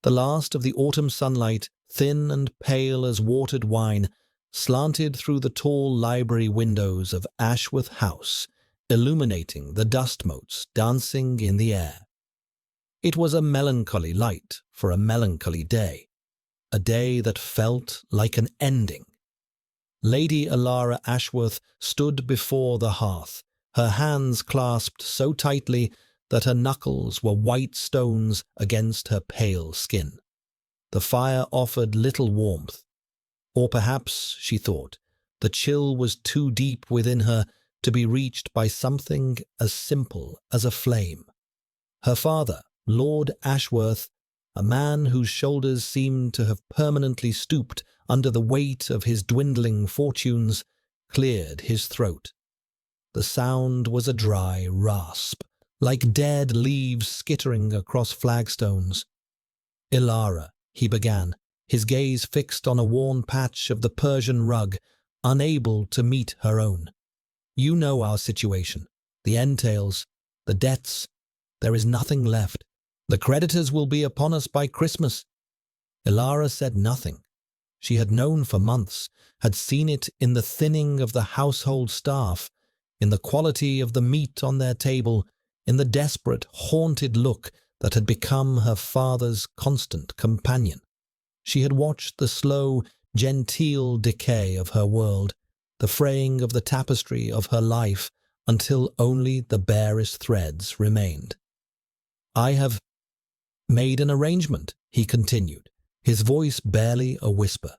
The last of the autumn sunlight, thin and pale as watered wine, slanted through the tall library windows of Ashworth House, illuminating the dust motes dancing in the air. It was a melancholy light for a melancholy day, a day that felt like an ending. Lady Alara Ashworth stood before the hearth, her hands clasped so tightly that her knuckles were white stones against her pale skin. The fire offered little warmth. Or perhaps, she thought, the chill was too deep within her to be reached by something as simple as a flame. Her father, Lord Ashworth, a man whose shoulders seemed to have permanently stooped under the weight of his dwindling fortunes, cleared his throat. The sound was a dry rasp, like dead leaves skittering across flagstones. "Ilara," he began, his gaze fixed on a worn patch of the Persian rug, unable to meet her own. "You know our situation, the entails, the debts. There is nothing left. The creditors will be upon us by Christmas." Ilara said nothing. She had known for months, had seen it in the thinning of the household staff, in the quality of the meat on their table, in the desperate, haunted look that had become her father's constant companion. She had watched the slow, genteel decay of her world, the fraying of the tapestry of her life, until only the barest threads remained. "I have made an arrangement," he continued, his voice barely a whisper.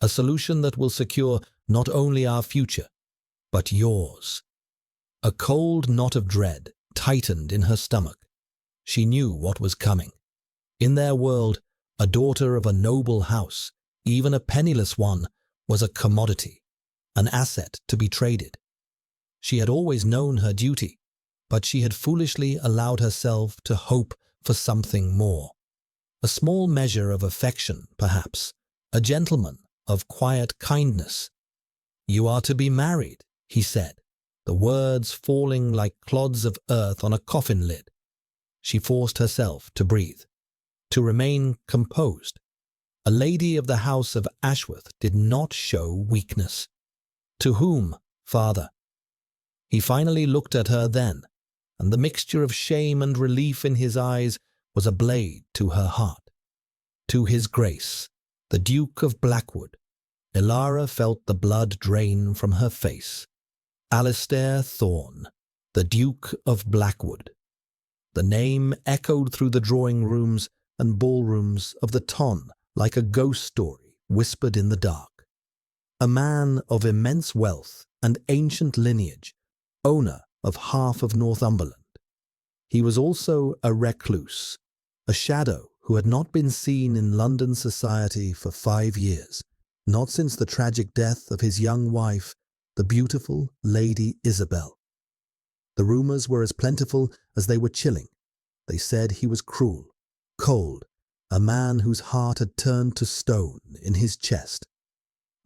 "A solution that will secure not only our future, but yours." A cold knot of dread tightened in her stomach. She knew what was coming. In their world, a daughter of a noble house, even a penniless one, was a commodity, an asset to be traded. She had always known her duty, but she had foolishly allowed herself to hope for something more. A small measure of affection, perhaps, a gentleman of quiet kindness. "You are to be married," he said, the words falling like clods of earth on a coffin lid. She forced herself to breathe, to remain composed. A lady of the house of Ashworth did not show weakness. "To whom, father?" He finally looked at her then, and the mixture of shame and relief in his eyes was a blade to her heart. "To his Grace, the Duke of Blackwood." Ilara felt the blood drain from her face. Alistair Thorne, the Duke of Blackwood. The name echoed through the drawing rooms and ballrooms of the Ton like a ghost story whispered in the dark. A man of immense wealth and ancient lineage, owner of half of Northumberland. He was also a recluse, a shadow who had not been seen in London society for 5 years, not since the tragic death of his young wife, the beautiful Lady Isabel. The rumours were as plentiful as they were chilling. They said he was cruel, cold, a man whose heart had turned to stone in his chest.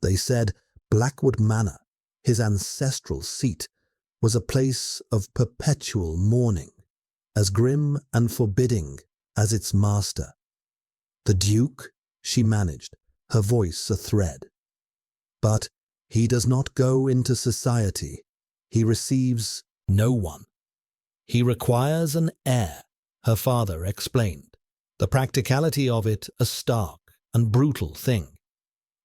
They said Blackwood Manor, his ancestral seat, was a place of perpetual mourning, as grim and forbidding as its master. "The Duke," she managed, her voice a thread. "But he does not go into society. He receives no one. He requires an heir," her father explained, the practicality of it a stark and brutal thing.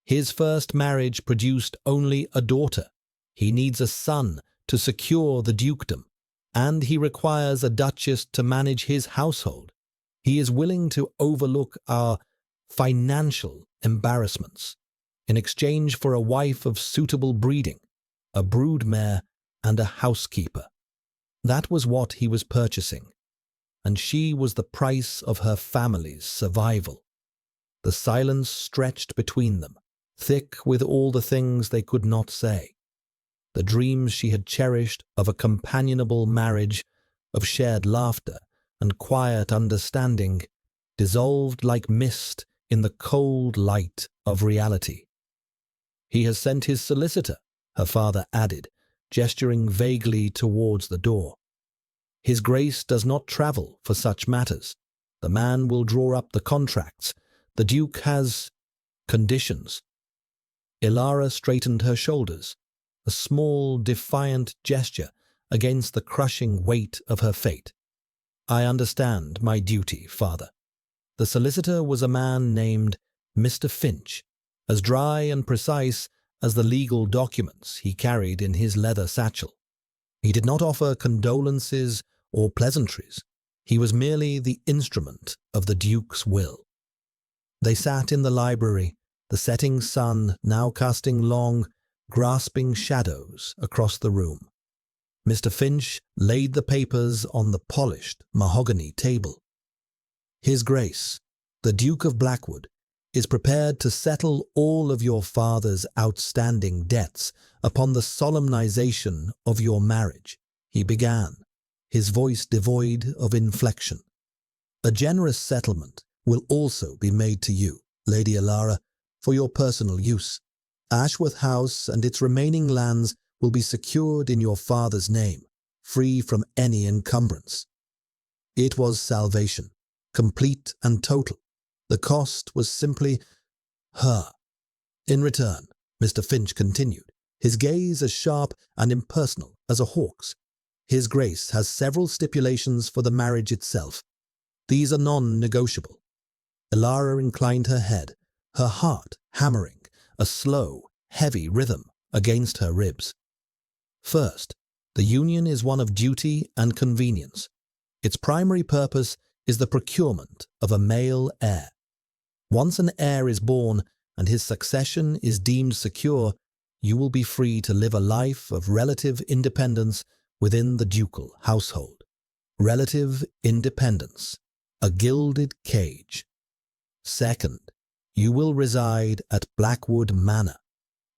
His first marriage produced only a daughter. He needs a son to secure the dukedom, and he requires a duchess to manage his household. He is willing to overlook our financial embarrassments in exchange for a wife of suitable breeding, a broodmare and a housekeeper. That was what he was purchasing, and she was the price of her family's survival. The silence stretched between them, thick with all the things they could not say. The dreams she had cherished of a companionable marriage, of shared laughter and quiet understanding, dissolved like mist in the cold light of reality. "He has sent his solicitor," her father added, gesturing vaguely towards the door. "His Grace does not travel for such matters. The man will draw up the contracts. The Duke has conditions. Ilara straightened her shoulders, a small, defiant gesture against the crushing weight of her fate. I understand my duty, father. The solicitor was a man named Mr. Finch, as dry and precise as the legal documents he carried in his leather satchel. He did not offer condolences or pleasantries. He was merely the instrument of the Duke's will. They sat in the library, the setting sun now casting long, grasping shadows across the room. Mr. Finch laid the papers on the polished mahogany table. His Grace, the Duke of Blackwood, is prepared to settle all of your father's outstanding debts upon the solemnization of your marriage, he began, his voice devoid of inflection. A generous settlement will also be made to you, Lady Ilara, for your personal use. Ashworth House and its remaining lands will be secured in your father's name, free from any encumbrance. It was salvation, complete and total. The cost was simply her. In return, Mr. Finch continued, his gaze as sharp and impersonal as a hawk's. His Grace has several stipulations for the marriage itself. These are non-negotiable. Ilara inclined her head, her heart hammering, a slow, heavy rhythm against her ribs. First, the union is one of duty and convenience. Its primary purpose is the procurement of a male heir. Once an heir is born and his succession is deemed secure, you will be free to live a life of relative independence within the ducal household. Relative independence, a gilded cage. Second, you will reside at Blackwood Manor.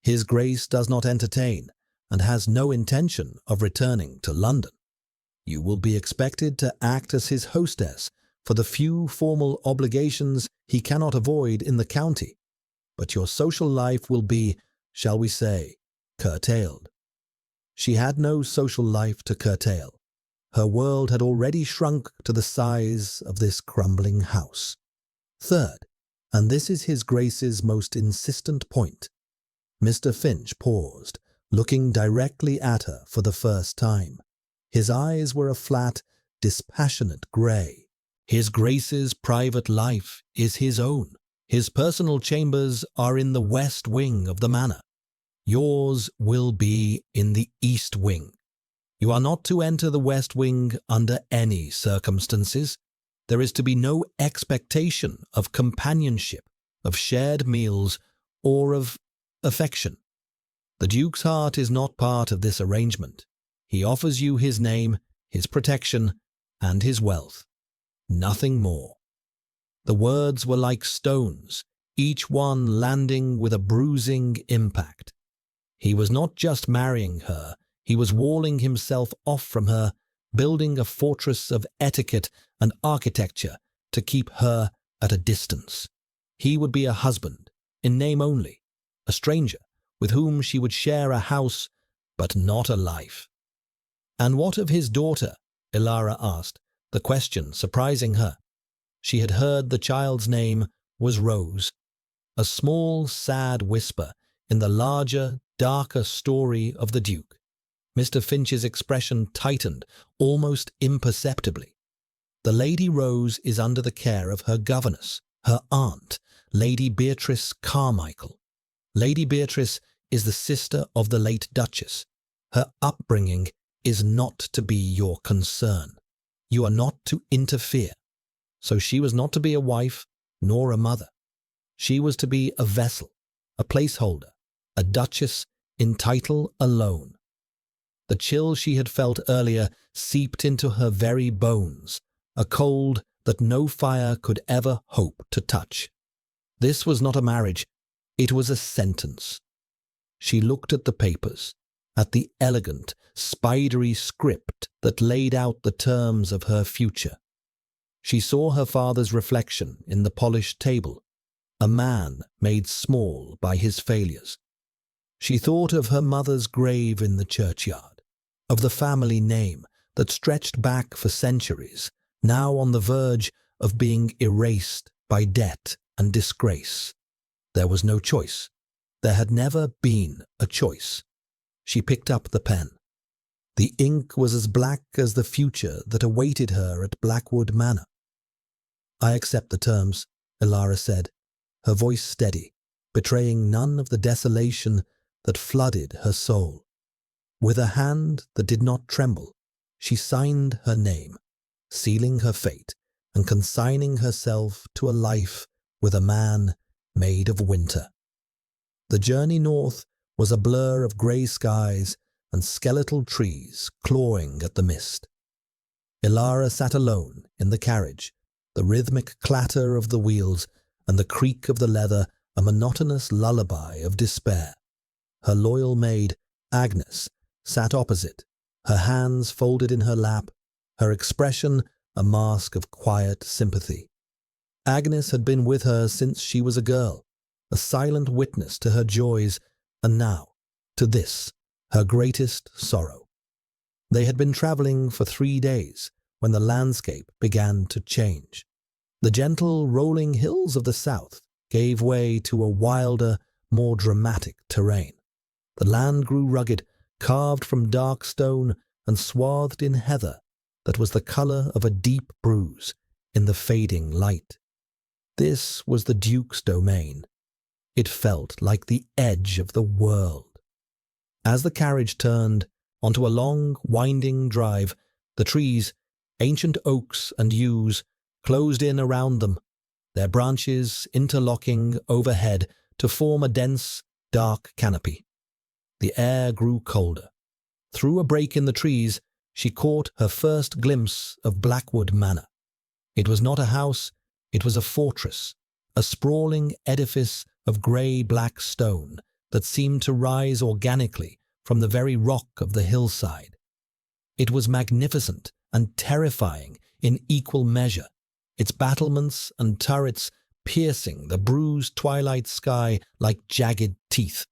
His Grace does not entertain and has no intention of returning to London. You will be expected to act as his hostess for the few formal obligations he cannot avoid in the county, but your social life will be, shall we say, curtailed. She had no social life to curtail. Her world had already shrunk to the size of this crumbling house. Third, and this is His Grace's most insistent point, Mr. Finch paused, looking directly at her for the first time. His eyes were a flat, dispassionate grey. His Grace's private life is his own. His personal chambers are in the west wing of the manor. Yours will be in the east wing. You are not to enter the west wing under any circumstances. There is to be no expectation of companionship, of shared meals, or of affection. The Duke's heart is not part of this arrangement. He offers you his name, his protection, and his wealth. Nothing more. The words were like stones, each one landing with a bruising impact. He was not just marrying her, he was walling himself off from her, building a fortress of etiquette and architecture to keep her at a distance. He would be a husband, in name only, a stranger with whom she would share a house, but not a life. And what of his daughter? Ilara asked, the question surprising her. She had heard the child's name was Rose, a small, sad whisper in the larger, darker story of the Duke. Mr. Finch's expression tightened almost imperceptibly. The Lady Rose is under the care of her governess, her aunt, Lady Beatrice Carmichael. Lady Beatrice is the sister of the late Duchess. Her upbringing is not to be your concern. You are not to interfere. So she was not to be a wife nor a mother. She was to be a vessel, a placeholder, a duchess in title alone. The chill she had felt earlier seeped into her very bones, a cold that no fire could ever hope to touch. This was not a marriage, it was a sentence. She looked at the papers, at the elegant, spidery script that laid out the terms of her future. She saw her father's reflection in the polished table, a man made small by his failures. She thought of her mother's grave in the churchyard, of the family name that stretched back for centuries, now on the verge of being erased by debt and disgrace. There was no choice. There had never been a choice. She picked up the pen. The ink was as black as the future that awaited her at Blackwood Manor. "I accept the terms," Elara said, her voice steady, betraying none of the desolation that flooded her soul. With a hand that did not tremble, she signed her name, sealing her fate and consigning herself to a life with a man made of winter. The journey north was a blur of grey skies and skeletal trees clawing at the mist. Elara sat alone in the carriage, the rhythmic clatter of the wheels and the creak of the leather a monotonous lullaby of despair. Her loyal maid, Agnes, sat opposite, her hands folded in her lap, her expression a mask of quiet sympathy. Agnes had been with her since she was a girl, a silent witness to her joys, and now, to this, her greatest sorrow. They had been travelling for 3 days when the landscape began to change. The gentle rolling hills of the south gave way to a wilder, more dramatic terrain. The land grew rugged, carved from dark stone and swathed in heather that was the colour of a deep bruise in the fading light. This was the Duke's domain. It felt like the edge of the world. As the carriage turned onto a long, winding drive, the trees, ancient oaks and yews, closed in around them, their branches interlocking overhead to form a dense, dark canopy. The air grew colder. Through a break in the trees, she caught her first glimpse of Blackwood Manor. It was not a house, it was a fortress, a sprawling edifice of grey-black stone that seemed to rise organically from the very rock of the hillside. It was magnificent and terrifying in equal measure, its battlements and turrets piercing the bruised twilight sky like jagged teeth.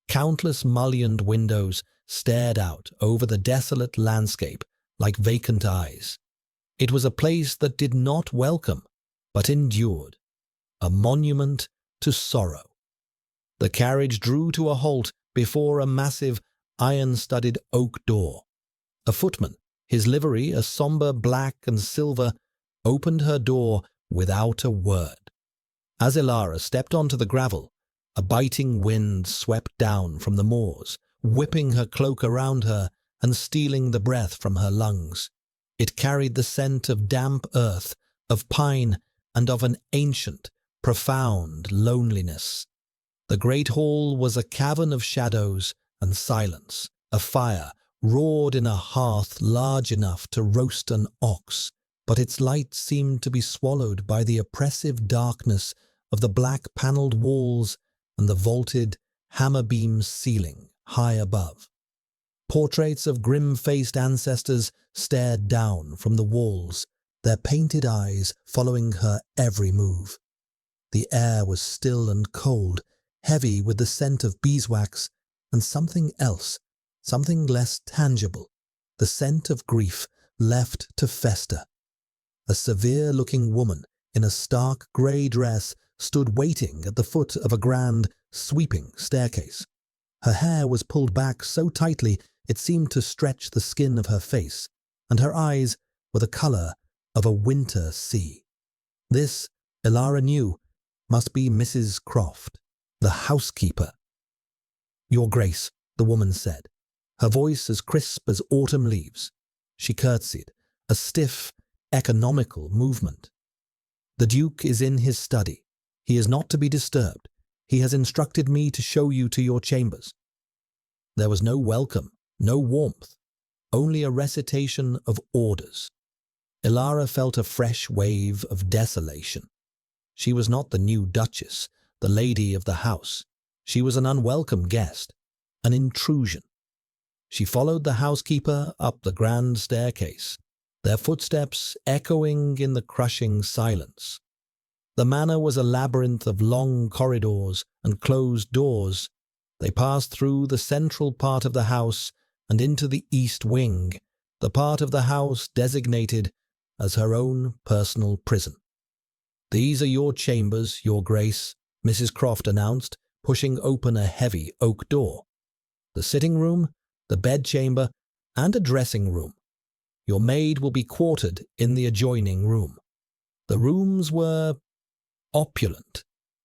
Countless mullioned windows stared out over the desolate landscape like vacant eyes. It was a place that did not welcome, but endured, a monument to sorrow. The carriage drew to a halt before a massive, iron-studded oak door. A footman, his livery a sombre black and silver, opened her door without a word. As Elara stepped onto the gravel, a biting wind swept down from the moors, whipping her cloak around her and stealing the breath from her lungs. It carried the scent of damp earth, of pine, and of an ancient, profound loneliness. The great hall was a cavern of shadows and silence. A fire roared in a hearth large enough to roast an ox, but its light seemed to be swallowed by the oppressive darkness of the black-panelled walls and the vaulted, hammer-beam ceiling high above. Portraits of grim-faced ancestors stared down from the walls, their painted eyes following her every move. The air was still and cold, heavy with the scent of beeswax, and something else, something less tangible, the scent of grief left to fester. A severe-looking woman in a stark grey dress stood waiting at the foot of a grand, sweeping staircase. Her hair was pulled back so tightly it seemed to stretch the skin of her face, and her eyes were the colour of a winter sea. This, Elara knew, must be Mrs. Croft, the housekeeper. "Your Grace," the woman said, her voice as crisp as autumn leaves. She curtsied, a stiff, economical movement. "The Duke is in his study. He is not to be disturbed. He has instructed me to show you to your chambers." There was no welcome, no warmth, only a recitation of orders. Elara felt a fresh wave of desolation. She was not the new Duchess, the lady of the house. She was an unwelcome guest, an intrusion. She followed the housekeeper up the grand staircase, their footsteps echoing in the crushing silence. The manor was a labyrinth of long corridors and closed doors. They passed through the central part of the house and into the east wing, the part of the house designated as her own personal prison. "These are your chambers, Your Grace," Mrs. Croft announced, pushing open a heavy oak door. "The sitting room, the bedchamber, and a dressing room. Your maid will be quartered in the adjoining room." The rooms were opulent.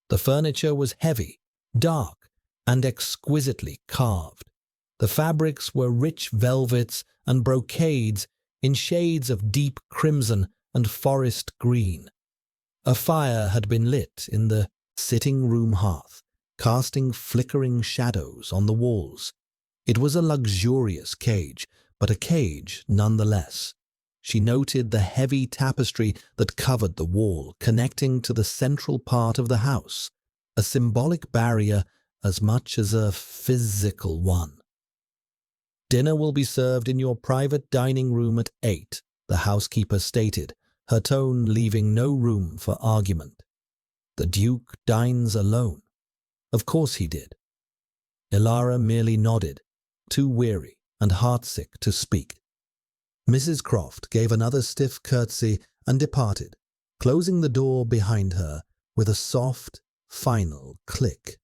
The furniture was heavy, dark, and exquisitely carved. The fabrics were rich velvets and brocades in shades of deep crimson and forest green. A fire had been lit in the sitting-room hearth, casting flickering shadows on the walls. It was a luxurious cage, but a cage nonetheless. She noted the heavy tapestry that covered the wall, connecting to the central part of the house, a symbolic barrier as much as a physical one. "Dinner will be served in your private dining room at 8, the housekeeper stated, her tone leaving no room for argument. "The Duke dines alone." Of course he did. Ilara merely nodded, too weary and heartsick to speak. Mrs. Croft gave another stiff curtsy and departed, closing the door behind her with a soft, final click.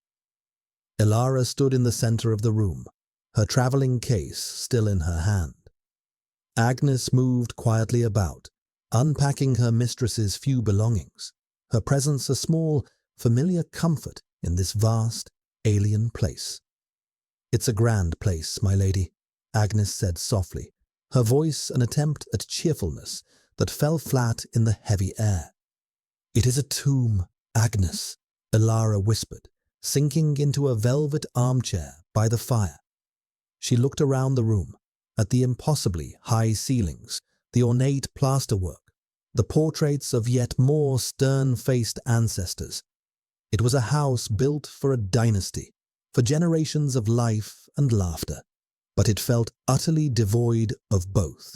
Ilara stood in the center of the room, her travelling case still in her hand. Agnes moved quietly about, unpacking her mistress's few belongings, her presence a small, familiar comfort in this vast, alien place. "It's a grand place, my lady," Agnes said softly, her voice an attempt at cheerfulness that fell flat in the heavy air. "It is a tomb, Agnes," Ilara whispered, sinking into a velvet armchair by the fire. She looked around the room, at the impossibly high ceilings, the ornate plasterwork, the portraits of yet more stern-faced ancestors. It was a house built for a dynasty, for generations of life and laughter, but it felt utterly devoid of both.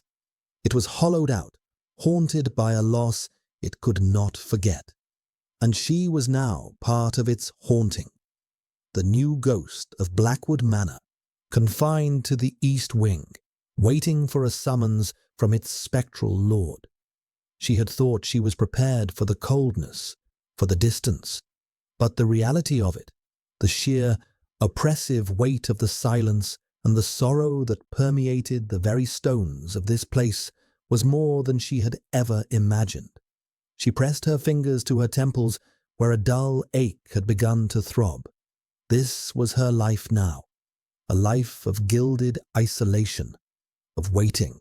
It was hollowed out, haunted by a loss it could not forget. And she was now part of its haunting. The new ghost of Blackwood Manor, confined to the east wing, waiting for a summons from its spectral lord. She had thought she was prepared for the coldness, for the distance, but the reality of it, the sheer, oppressive weight of the silence and the sorrow that permeated the very stones of this place was more than she had ever imagined. She pressed her fingers to her temples where a dull ache had begun to throb. This was her life now, a life of gilded isolation, of waiting,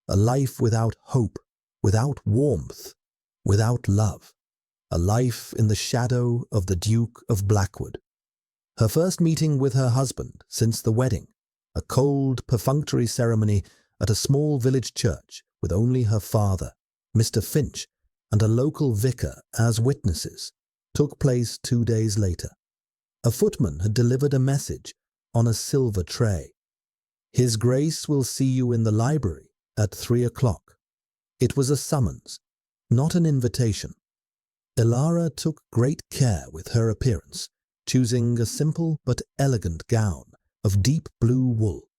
a life without hope, without warmth, without love, a life in the shadow of the Duke of Blackwood. Her first meeting with her husband since the wedding, a cold, perfunctory ceremony at a small village church with only her father, Mr. Finch, and a local vicar as witnesses, took place 2 days later. A footman had delivered a message on a silver tray. "His Grace will see you in the library at 3 o'clock. It was a summons, not an invitation. Ilara took great care with her appearance, choosing a simple but elegant gown of deep blue wool.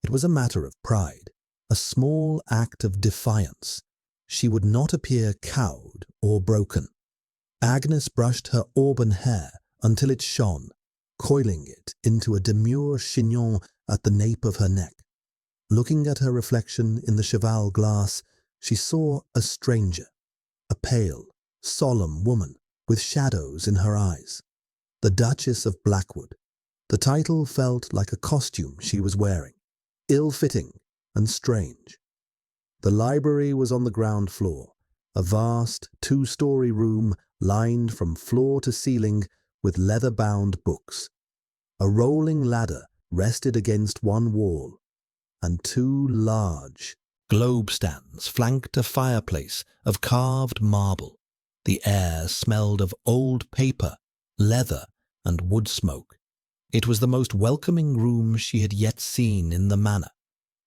It was a matter of pride, a small act of defiance. She would not appear cowed or broken. Agnes brushed her auburn hair until it shone, coiling it into a demure chignon at the nape of her neck. Looking at her reflection in the cheval glass, she saw a stranger, a pale, solemn woman with shadows in her eyes. The Duchess of Blackwood. The title felt like a costume she was wearing, ill-fitting and strange. The library was on the ground floor, a vast 2-story room lined from floor to ceiling with leather-bound books. A rolling ladder rested against one wall, and 2 large globe stands flanked a fireplace of carved marble. The air smelled of old paper, leather, and wood smoke. It was the most welcoming room she had yet seen in the manor,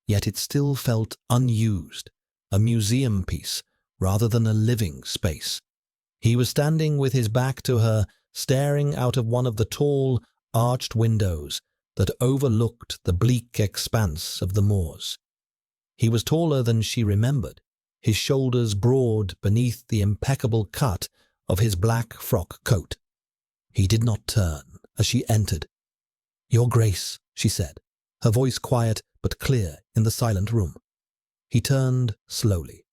yet it still felt unused, a museum piece rather than a living space. He was standing with his back to her, staring out of one of the tall, arched windows that overlooked the bleak expanse of the moors. He was taller than she remembered, his shoulders broad beneath the impeccable cut of his black frock coat. He did not turn as she entered. "Your Grace," she said, her voice quiet but clear in the silent room. He turned slowly.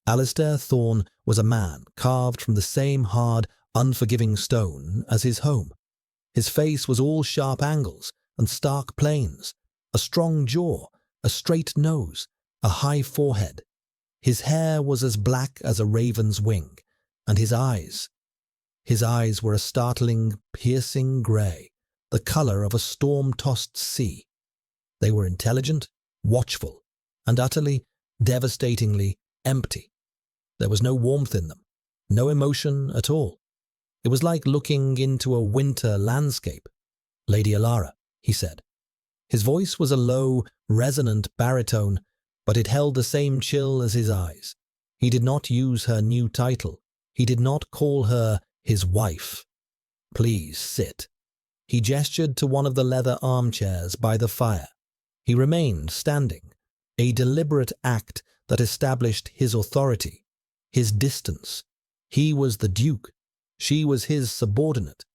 Alistair Thorne was a man carved from the same hard, unforgiving stone as his home. His face was all sharp angles and stark planes, a strong jaw, a straight nose, a high forehead. His hair was as black as a raven's wing, and his eyes were a startling, piercing grey, the colour of a storm-tossed sea. They were intelligent, watchful, and utterly, devastatingly empty. There was no warmth in them, no emotion at all. It was like looking into a winter landscape. "Lady Alara," he said. His voice was a low, resonant baritone, but it held the same chill as his eyes. He did not use her new title. He did not call her his wife. "Please sit." He gestured to one of the leather armchairs by the fire. He remained standing, a deliberate act that established his authority, his distance. He was the Duke. She was his subordinate.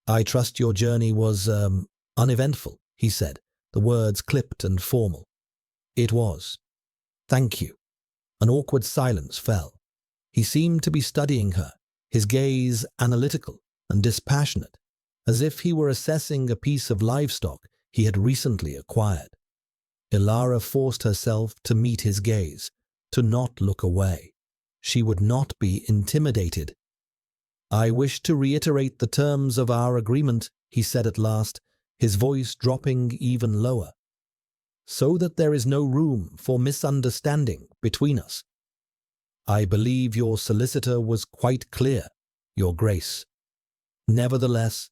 "I trust your journey was, uneventful," he said, the words clipped and formal. "It was. Thank you." An awkward silence fell. He seemed to be studying her, his gaze analytical and dispassionate, as if he were assessing a piece of livestock he had recently acquired. Ilara forced herself to meet his gaze, to not look away. She would not be intimidated. "I wish to reiterate the terms of our agreement," he said at last, his voice dropping even lower, "so that there is no room for misunderstanding between us. I believe your solicitor was quite clear, Your Grace. Nevertheless—"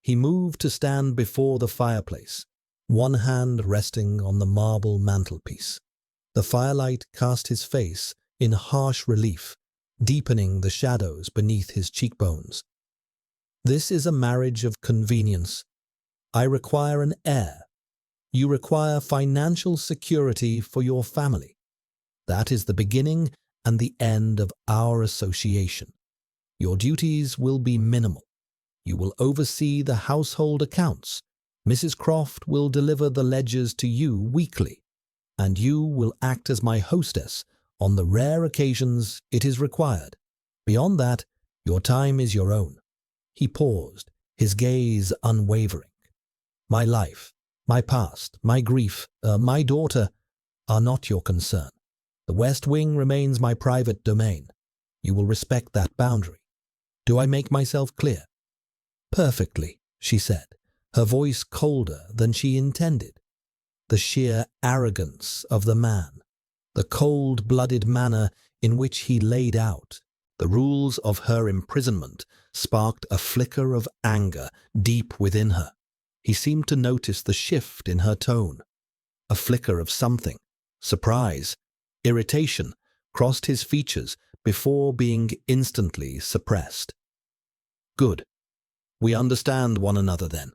He moved to stand before the fireplace, one hand resting on the marble mantelpiece. The firelight cast his face in harsh relief, deepening the shadows beneath his cheekbones. "This is a marriage of convenience. I require an heir. You require financial security for your family. That is the beginning and the end of our association. Your duties will be minimal. You will oversee the household accounts. Mrs. Croft will deliver the ledgers to you weekly, and you will act as my hostess on the rare occasions it is required. Beyond that, your time is your own." He paused, his gaze unwavering. "My life, my past, my grief, my daughter are not your concern. The West Wing remains my private domain. You will respect that boundary. Do I make myself clear?" "Perfectly," she said, her voice colder than she intended. The sheer arrogance of the man, the cold-blooded manner in which he laid out the rules of her imprisonment sparked a flicker of anger deep within her. He seemed to notice the shift in her tone. A flicker of something, surprise, irritation, crossed his features before being instantly suppressed. "Good. We understand one another then."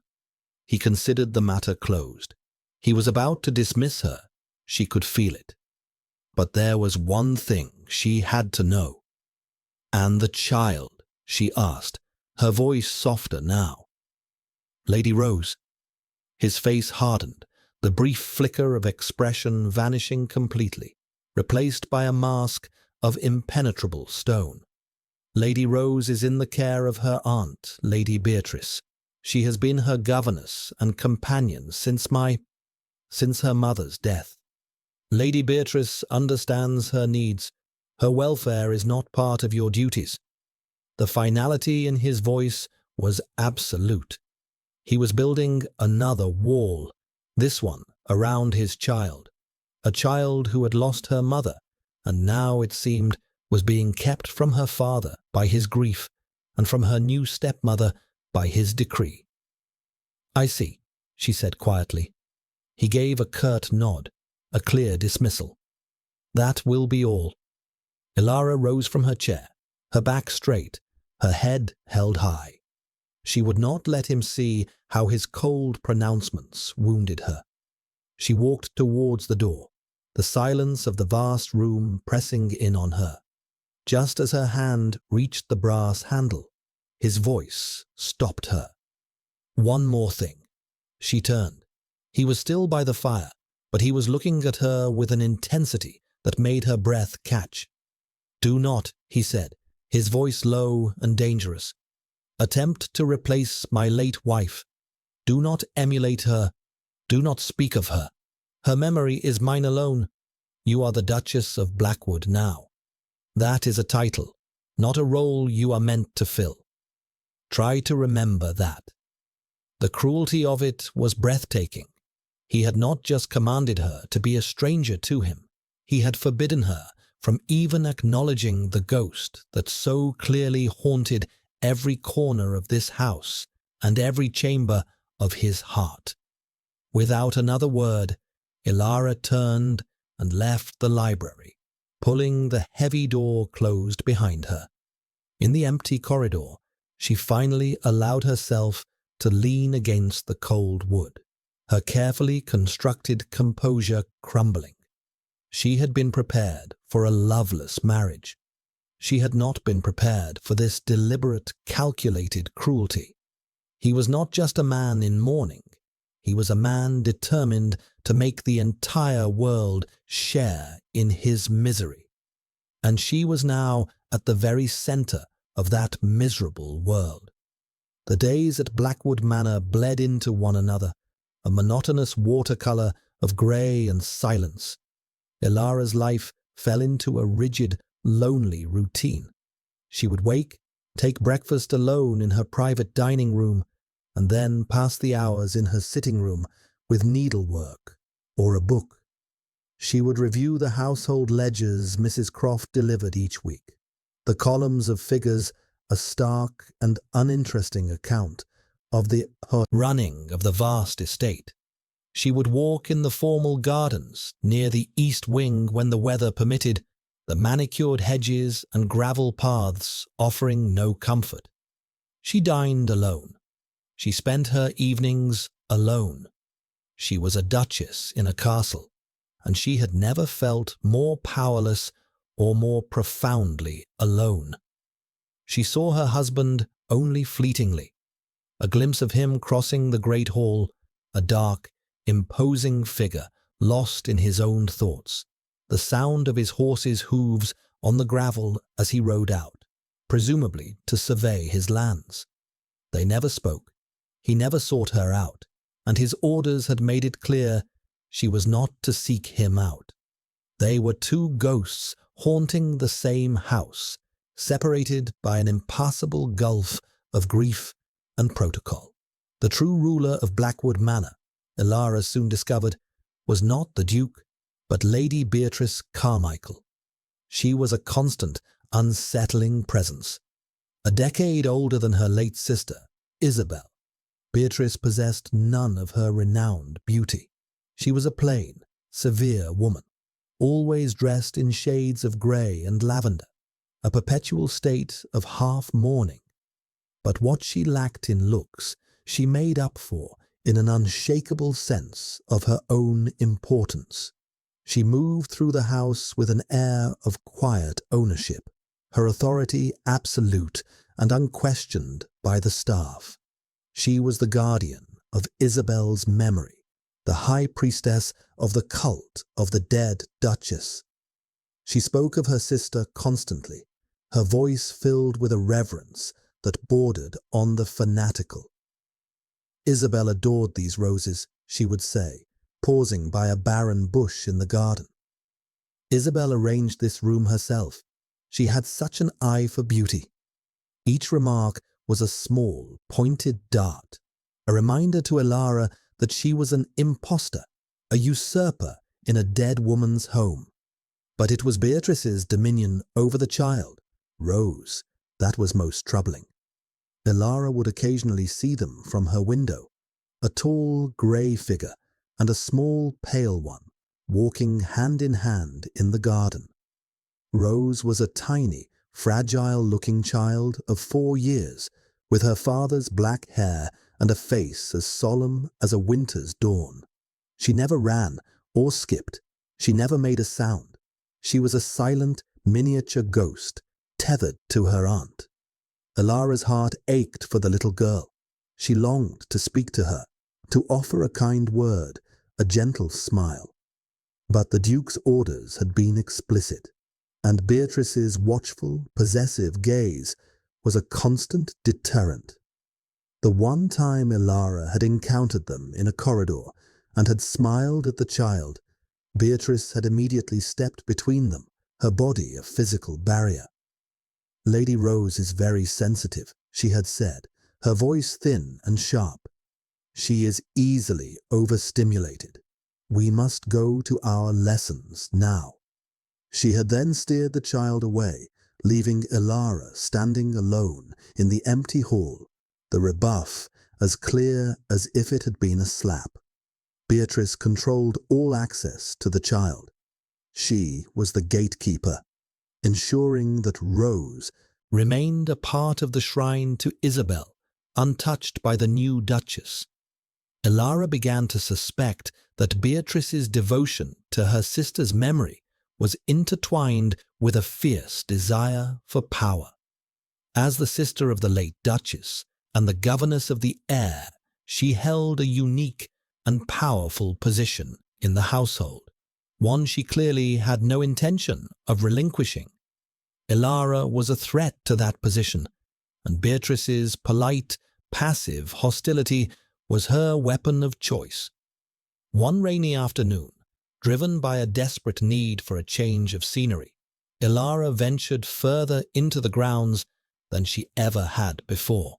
He considered the matter closed. He was about to dismiss her. She could feel it. But there was one thing she had to know. "And the child?" she asked, her voice softer now. "Lady Rose." His face hardened, the brief flicker of expression vanishing completely, replaced by a mask of impenetrable stone. "Lady Rose is in the care of her aunt, Lady Beatrice. She has been her governess and companion since her mother's death. Lady Beatrice understands her needs. Her welfare is not part of your duties." The finality in his voice was absolute. He was building another wall, this one around his child, a child who had lost her mother, and now, it seemed, was being kept from her father by his grief, and from her new stepmother by his decree. "I see," she said quietly. He gave a curt nod, a clear dismissal. "That will be all." Ilara rose from her chair, her back straight, her head held high. She would not let him see how his cold pronouncements wounded her. She walked towards the door, the silence of the vast room pressing in on her. Just as her hand reached the brass handle, his voice stopped her. "One more thing." She turned. He was still by the fire, but he was looking at her with an intensity that made her breath catch. "Do not," he said, his voice low and dangerous, "attempt to replace my late wife. Do not emulate her. Do not speak of her. Her memory is mine alone. You are the Duchess of Blackwood now. That is a title, not a role you are meant to fill. Try to remember that." The cruelty of it was breathtaking. He had not just commanded her to be a stranger to him. He had forbidden her from even acknowledging the ghost that so clearly haunted every corner of this house and every chamber of his heart. Without another word, Ilara turned and left the library, pulling the heavy door closed behind her. In the empty corridor, she finally allowed herself to lean against the cold wood, her carefully constructed composure crumbling. She had been prepared for a loveless marriage. She had not been prepared for this deliberate, calculated cruelty. He was not just a man in mourning. He was a man determined to make the entire world share in his misery. And she was now at the very center of that miserable world. The days at Blackwood Manor bled into one another, a monotonous watercolor of grey and silence. Ilara's life fell into a rigid, lonely routine. She would wake, take breakfast alone in her private dining room, and then pass the hours in her sitting room with needlework or a book. She would review the household ledgers Mrs. Croft delivered each week, the columns of figures a stark and uninteresting account of the running of the vast estate. She would walk in the formal gardens near the east wing when the weather permitted, the manicured hedges and gravel paths offering no comfort. She dined alone. She spent her evenings alone. She was a duchess in a castle, and she had never felt more powerless or more profoundly alone. She saw her husband only fleetingly, a glimpse of him crossing the great hall, a dark, imposing figure lost in his own thoughts, the sound of his horse's hooves on the gravel as he rode out, presumably to survey his lands. They never spoke. He never sought her out, and his orders had made it clear she was not to seek him out. They were two ghosts haunting the same house, separated by an impassable gulf of grief and protocol. The true ruler of Blackwood Manor, Ilara soon discovered, was not the Duke, but Lady Beatrice Carmichael. She was a constant, unsettling presence. A decade older than her late sister, Isabel, Beatrice possessed none of her renowned beauty. She was a plain, severe woman, always dressed in shades of grey and lavender, a perpetual state of half-mourning. But what she lacked in looks, she made up for in an unshakable sense of her own importance. She moved through the house with an air of quiet ownership, her authority absolute and unquestioned by the staff. She was the guardian of Isabel's memory, the high priestess of the cult of the dead Duchess. She spoke of her sister constantly, her voice filled with a reverence that bordered on the fanatical. Isabel adored these roses, she would say, pausing by a barren bush in the garden. Isabel arranged this room herself. She had such an eye for beauty. Each remark was a small, pointed dart, a reminder to Ilara that she was an impostor, a usurper in a dead woman's home. But it was Beatrice's dominion over the child, Rose, that was most troubling. Ilara would occasionally see them from her window, a tall, grey figure and a small, pale one, walking hand in hand in the garden. Rose was a tiny, fragile-looking child of 4 years, with her father's black hair and a face as solemn as a winter's dawn. She never ran or skipped. She never made a sound. She was a silent, miniature ghost, tethered to her aunt. Ilara's heart ached for the little girl. She longed to speak to her, to offer a kind word, a gentle smile. But the Duke's orders had been explicit, and Beatrice's watchful, possessive gaze was a constant deterrent. The one time Ilara had encountered them in a corridor and had smiled at the child, Beatrice had immediately stepped between them, her body a physical barrier. "Lady Rose is very sensitive," she had said, her voice thin and sharp. "She is easily overstimulated. We must go to our lessons now." She had then steered the child away, leaving Ilara standing alone in the empty hall, the rebuff as clear as if it had been a slap. Beatrice controlled all access to the child. She was the gatekeeper, ensuring that Rose remained a part of the shrine to Isabel, untouched by the new Duchess. Ilara began to suspect that Beatrice's devotion to her sister's memory was intertwined with a fierce desire for power. As the sister of the late Duchess and the governess of the heir, she held a unique and powerful position in the household, one she clearly had no intention of relinquishing. Ilara was a threat to that position, and Beatrice's polite, passive hostility was her weapon of choice. One rainy afternoon, driven by a desperate need for a change of scenery, Ilara ventured further into the grounds than she ever had before.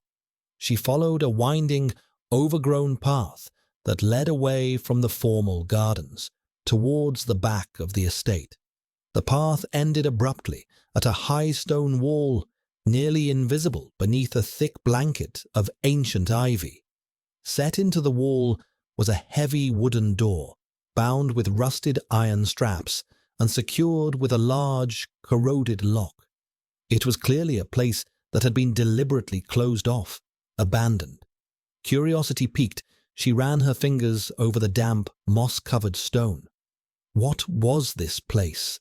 She followed a winding, overgrown path that led away from the formal gardens, towards the back of the estate. The path ended abruptly at a high stone wall, nearly invisible beneath a thick blanket of ancient ivy. Set into the wall was a heavy wooden door, bound with rusted iron straps and secured with a large, corroded lock. It was clearly a place that had been deliberately closed off, abandoned. Curiosity piqued, she ran her fingers over the damp, moss-covered stone. What was this place?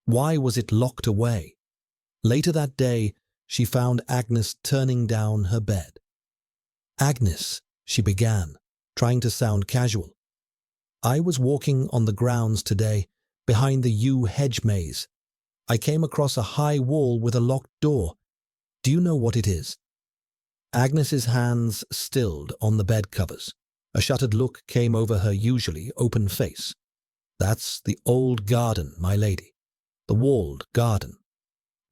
Why was it locked away? Later that day, she found Agnes turning down her bed. "Agnes," she began, trying to sound casual. "I was walking on the grounds today, behind the yew hedge maze. I came across a high wall with a locked door. Do you know what it is?" Agnes's hands stilled on the bed covers. A shuttered look came over her usually open face. "That's the old garden, my lady. The walled garden.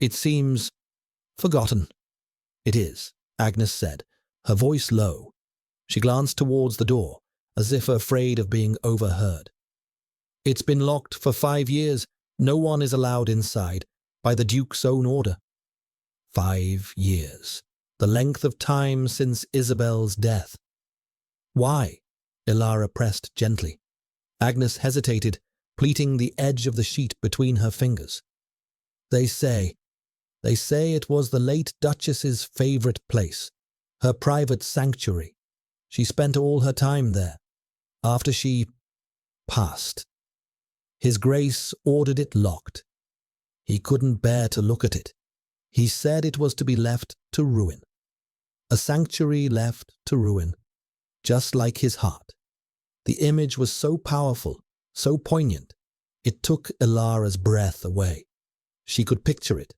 It seems forgotten." "It is," Agnes said, her voice low. She glanced towards the door, as if afraid of being overheard. "It's been locked for 5 years. No one is allowed inside, by the Duke's own order." 5 years. The length of time since Isabel's death. "Why?" Ilara pressed gently. Agnes hesitated, pleating the edge of the sheet between her fingers. They say it was the late Duchess's favorite place, her private sanctuary. She spent all her time there. After she passed, His Grace ordered it locked. He couldn't bear to look at it. He said it was to be left to ruin. A sanctuary left to ruin, just like his heart. The image was so powerful, so poignant, it took Ilara's breath away. She could picture it,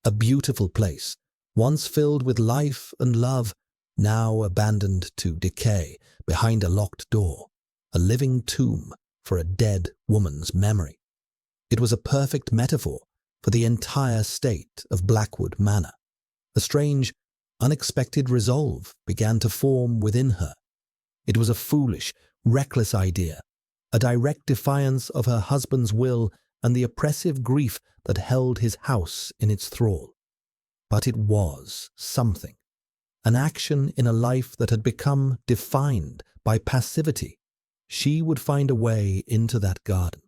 a beautiful place, once filled with life and love, now abandoned to decay behind a locked door, a living tomb for a dead woman's memory. It was a perfect metaphor for the entire state of Blackwood Manor. A strange, unexpected resolve began to form within her. It was a foolish, reckless idea, a direct defiance of her husband's will and the oppressive grief that held his house in its thrall. But it was something, an action in a life that had become defined by passivity. She would find a way into that garden.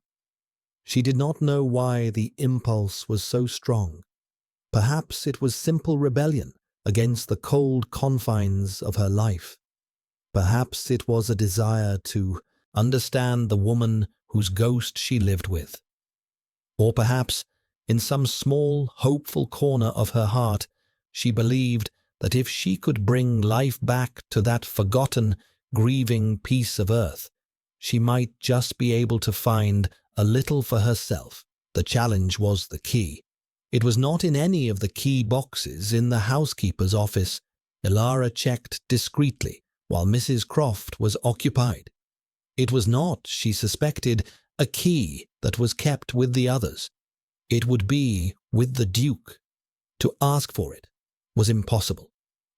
She did not know why the impulse was so strong. Perhaps it was simple rebellion against the cold confines of her life. Perhaps it was a desire to understand the woman whose ghost she lived with. Or perhaps in some small, hopeful corner of her heart, she believed that if she could bring life back to that forgotten, grieving piece of earth, she might just be able to find a little for herself. The challenge was the key. It was not in any of the key boxes in the housekeeper's office. Elara checked discreetly while Mrs. Croft was occupied. It was not, she suspected, a key that was kept with the others. It would be with the Duke. To ask for it was impossible.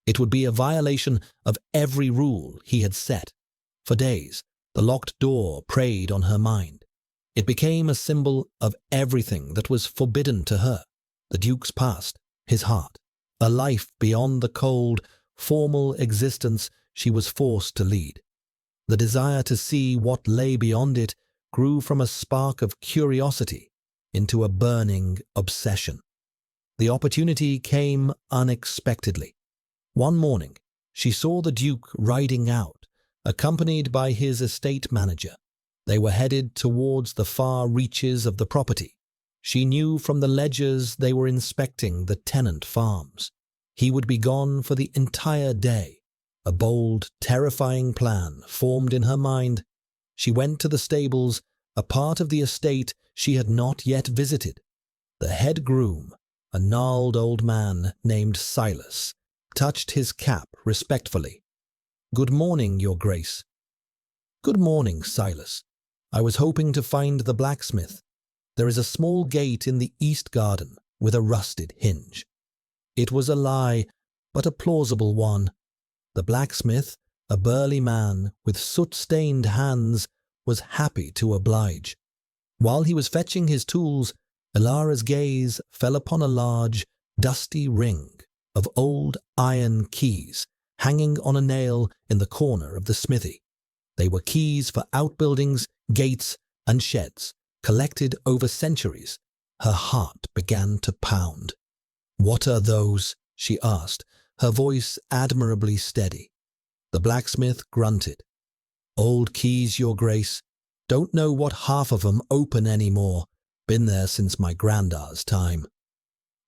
It would be a violation of every rule he had set. For days, the locked door preyed on her mind. It became a symbol of everything that was forbidden to her. The Duke's past, his heart, a life beyond the cold, formal existence she was forced to lead. The desire to see what lay beyond it grew from a spark of curiosity into a burning obsession. The opportunity came unexpectedly. One morning, she saw the Duke riding out, accompanied by his estate manager. They were headed towards the far reaches of the property. She knew from the ledgers they were inspecting the tenant farms. He would be gone for the entire day. A bold, terrifying plan formed in her mind. She went to the stables, a part of the estate she had not yet visited. The head groom, a gnarled old man named Silas, touched his cap respectfully. "Good morning, Your Grace." "Good morning, Silas. I was hoping to find the blacksmith. There is a small gate in the east garden with a rusted hinge." It was a lie, but a plausible one. The blacksmith, a burly man with soot-stained hands, was happy to oblige. While he was fetching his tools, Elara's gaze fell upon a large, dusty ring of old iron keys hanging on a nail in the corner of the smithy. They were keys for outbuildings, gates, and sheds, collected over centuries. Her heart began to pound. "What are those?" she asked, her voice admirably steady. The blacksmith grunted. "Old keys, Your Grace. Don't know what half of 'em open anymore. Been there since my granddad's time."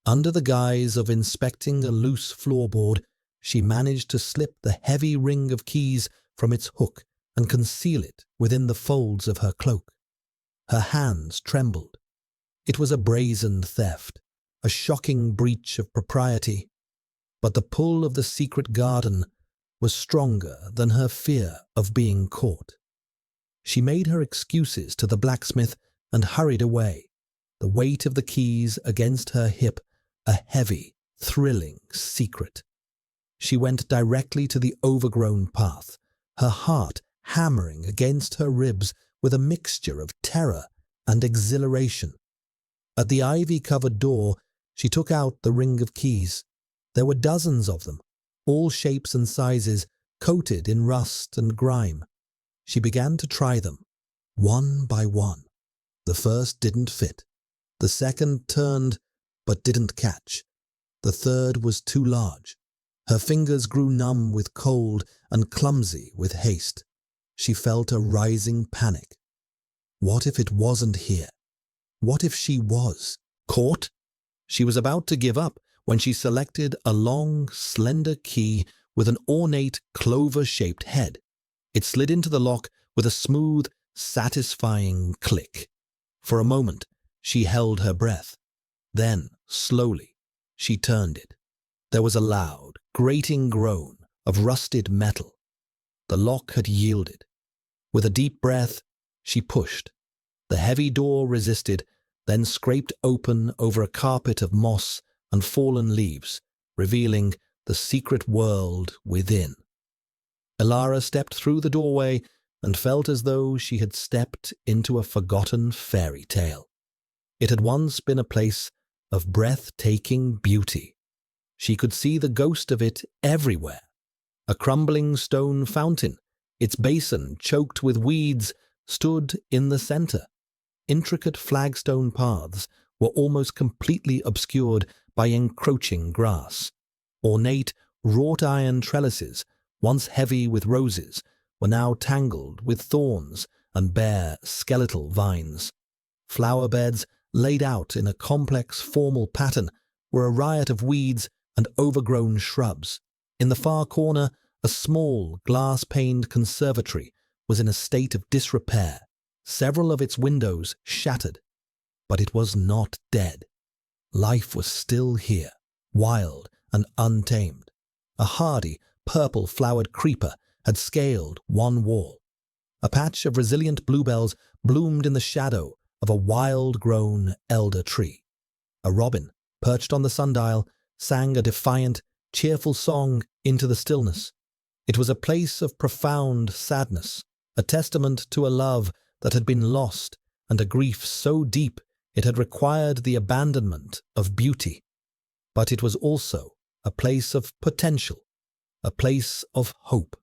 Under the guise of inspecting a loose floorboard, she managed to slip the heavy ring of keys from its hook and conceal it within the folds of her cloak. Her hands trembled. It was a brazen theft, a shocking breach of propriety, but the pull of the secret garden was stronger than her fear of being caught. She made her excuses to the blacksmith and hurried away, the weight of the keys against her hip, a heavy, thrilling secret. She went directly to the overgrown path, her heart hammering against her ribs with a mixture of terror and exhilaration. At the ivy-covered door, she took out the ring of keys. There were dozens of them, all shapes and sizes, coated in rust and grime. She began to try them, one by one. The first didn't fit. The second turned, but didn't catch. The third was too large. Her fingers grew numb with cold and clumsy with haste. She felt a rising panic. What if it wasn't here? What if she was caught? She was about to give up when she selected a long, slender key with an ornate, clover-shaped head. It slid into the lock with a smooth, satisfying click. For a moment, she held her breath. Then, slowly, she turned it. There was a loud, grating groan of rusted metal. The lock had yielded. With a deep breath, she pushed. The heavy door resisted, then scraped open over a carpet of moss and fallen leaves, revealing the secret world within. Elara stepped through the doorway and felt as though she had stepped into a forgotten fairy tale. It had once been a place of breathtaking beauty. She could see the ghost of it everywhere. A crumbling stone fountain, its basin choked with weeds, stood in the center. Intricate flagstone paths were almost completely obscured by encroaching grass. Ornate, wrought-iron trellises, once heavy with roses, were now tangled with thorns and bare, skeletal vines. Flower beds laid out in a complex formal pattern, were a riot of weeds and overgrown shrubs. In the far corner, a small, glass-paned conservatory was in a state of disrepair, several of its windows shattered. But it was not dead. Life was still here, wild and untamed. A hardy, purple-flowered creeper had scaled one wall. A patch of resilient bluebells bloomed in the shadow of a wild-grown elder tree. A robin, perched on the sundial, sang a defiant, cheerful song into the stillness. It was a place of profound sadness, a testament to a love that had been lost and a grief so deep it had required the abandonment of beauty. But it was also a place of potential, a place of hope.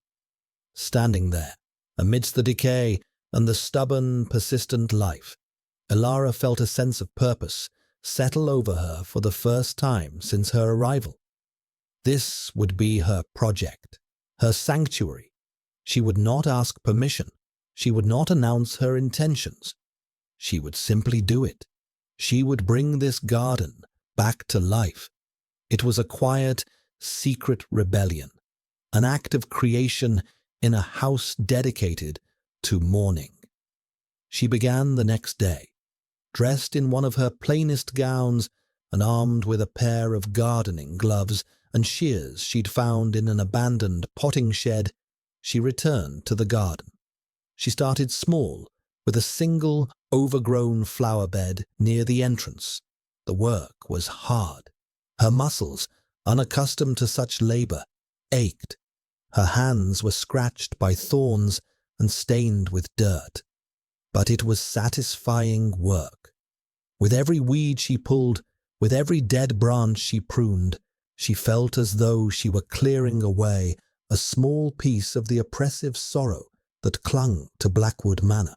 Standing there, amidst the decay and the stubborn, persistent life, Elara felt a sense of purpose settle over her for the first time since her arrival. This would be her project, her sanctuary. She would not ask permission. She would not announce her intentions. She would simply do it. She would bring this garden back to life. It was a quiet, secret rebellion, an act of creation in a house dedicated to mourning. She began the next day, dressed in one of her plainest gowns and armed with a pair of gardening gloves and shears she'd found in an abandoned potting shed. She returned to the garden. She started small, with a single overgrown flower bed near the entrance. The work was hard. Her muscles, unaccustomed to such labor, ached. Her hands were scratched by thorns and stained with dirt. But it was satisfying work. With every weed she pulled, with every dead branch she pruned, she felt as though she were clearing away a small piece of the oppressive sorrow that clung to Blackwood Manor.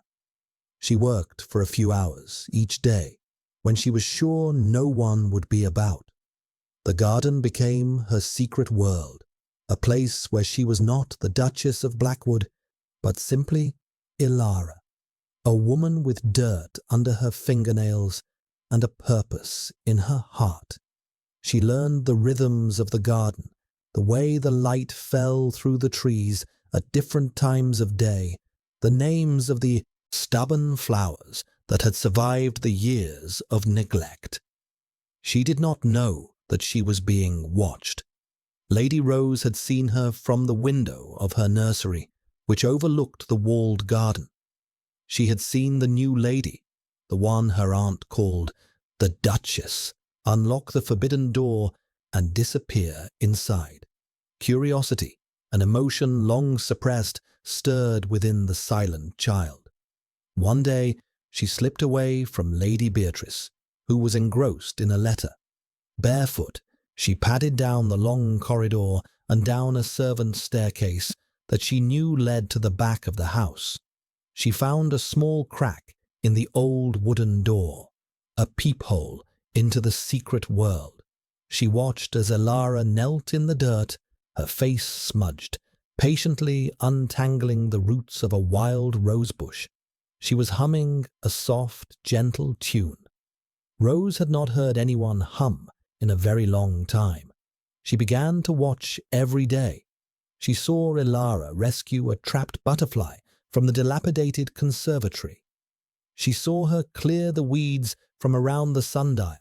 She worked for a few hours each day when she was sure no one would be about. The garden became her secret world, a place where she was not the Duchess of Blackwood, but simply Elara, a woman with dirt under her fingernails and a purpose in her heart. She learned the rhythms of the garden, the way the light fell through the trees at different times of day, the names of the stubborn flowers that had survived the years of neglect. She did not know that she was being watched. Lady Rose had seen her from the window of her nursery, which overlooked the walled garden. She had seen the new lady, the one her aunt called the Duchess, unlock the forbidden door and disappear inside. Curiosity, an emotion long suppressed, stirred within the silent child. One day she slipped away from Lady Beatrice, who was engrossed in a letter. Barefoot, she padded down the long corridor and down a servant's staircase that she knew led to the back of the house. She found a small crack in the old wooden door, a peephole into the secret world. She watched as Elara knelt in the dirt, her face smudged, patiently untangling the roots of a wild rosebush. She was humming a soft, gentle tune. Rose had not heard anyone hum in a very long time. She began to watch every day. She saw Elara rescue a trapped butterfly from the dilapidated conservatory. She saw her clear the weeds from around the sundial.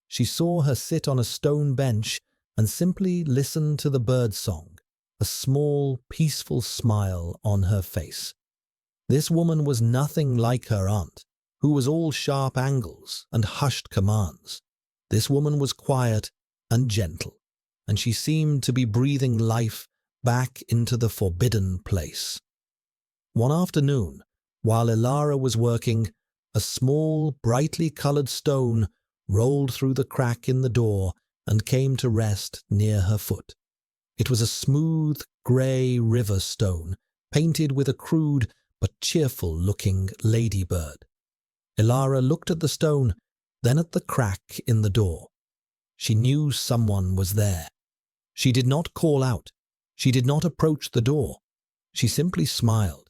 She saw her sit on a stone bench and simply listen to the birdsong, a small, peaceful smile on her face. This woman was nothing like her aunt, who was all sharp angles and hushed commands. This woman was quiet and gentle, and she seemed to be breathing life back into the forbidden place. One afternoon, while Elara was working, a small, brightly colored stone rolled through the crack in the door and came to rest near her foot. It was a smooth, grey river stone, painted with a crude but cheerful-looking ladybird. Elara looked at the stone, then at the crack in the door. She knew someone was there. She did not call out. She did not approach the door. She simply smiled,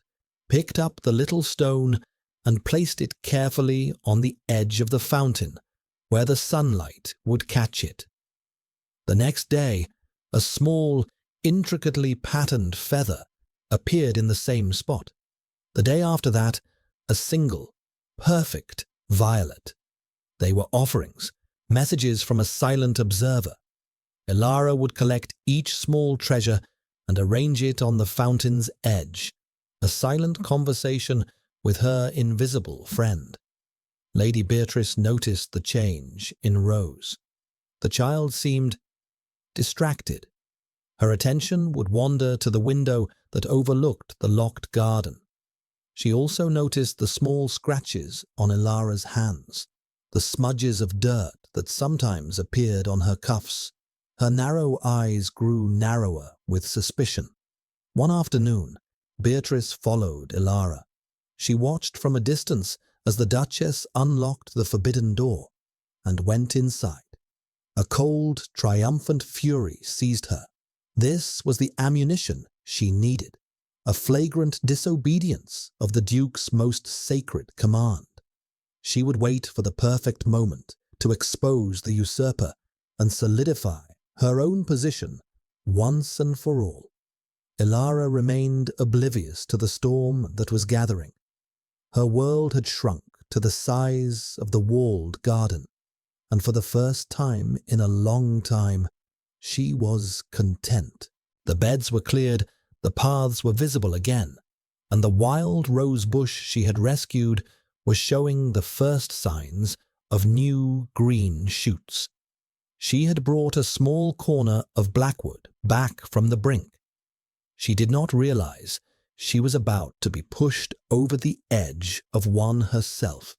picked up the little stone, and placed it carefully on the edge of the fountain, where the sunlight would catch it. The next day, a small, intricately patterned feather appeared in the same spot. The day after that, a single, perfect violet. They were offerings, messages from a silent observer. Elara would collect each small treasure and arrange it on the fountain's edge, a silent conversation with her invisible friend. Lady Beatrice noticed the change in Rose. The child seemed distracted. Her attention would wander to the window that overlooked the locked garden. She also noticed the small scratches on Elara's hands, the smudges of dirt that sometimes appeared on her cuffs. Her narrow eyes grew narrower with suspicion. One afternoon, Beatrice followed Elara. She watched from a distance as the Duchess unlocked the forbidden door and went inside. A cold, triumphant fury seized her. This was the ammunition she needed, a flagrant disobedience of the Duke's most sacred command. She would wait for the perfect moment to expose the usurper and solidify her own position once and for all. Elara remained oblivious to the storm that was gathering. Her world had shrunk to the size of the walled garden, and for the first time in a long time, she was content. The beds were cleared, the paths were visible again, and the wild rose bush she had rescued was showing the first signs of new green shoots. She had brought a small corner of blackwood back from the brink. She did not realize she was about to be pushed over the edge of one herself.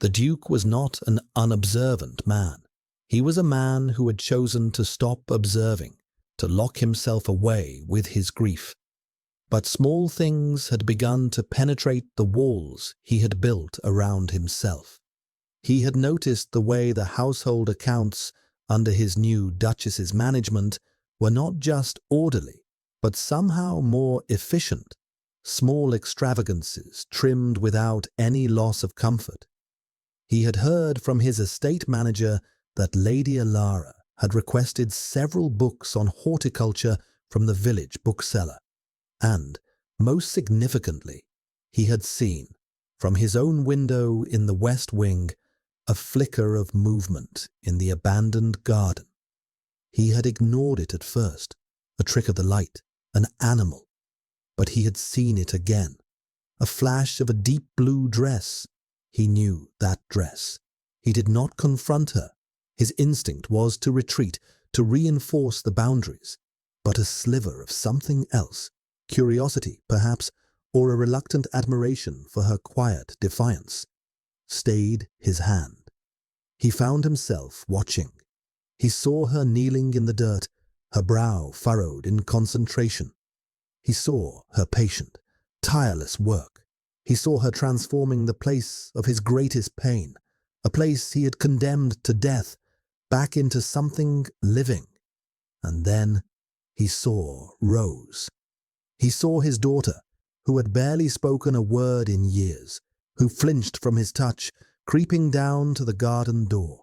The Duke was not an unobservant man. He was a man who had chosen to stop observing, to lock himself away with his grief. But small things had begun to penetrate the walls he had built around himself. He had noticed the way the household accounts under his new Duchess's management were not just orderly, but somehow more efficient, small extravagances trimmed without any loss of comfort. He had heard from his estate manager that Lady Elara had requested several books on horticulture from the village bookseller, and, most significantly, he had seen, from his own window in the west wing, a flicker of movement in the abandoned garden. He had ignored it at first, a trick of the light, an animal, but he had seen it again, a flash of a deep blue dress. He knew that dress. He did not confront her. His instinct was to retreat, to reinforce the boundaries, but a sliver of something else, curiosity perhaps, or a reluctant admiration for her quiet defiance, stayed his hand. He found himself watching. He saw her kneeling in the dirt, her brow furrowed in concentration. He saw her patient, tireless work. He saw her transforming the place of his greatest pain, a place he had condemned to death, back into something living. And then he saw Rose. He saw his daughter, who had barely spoken a word in years, who flinched from his touch, creeping down to the garden door.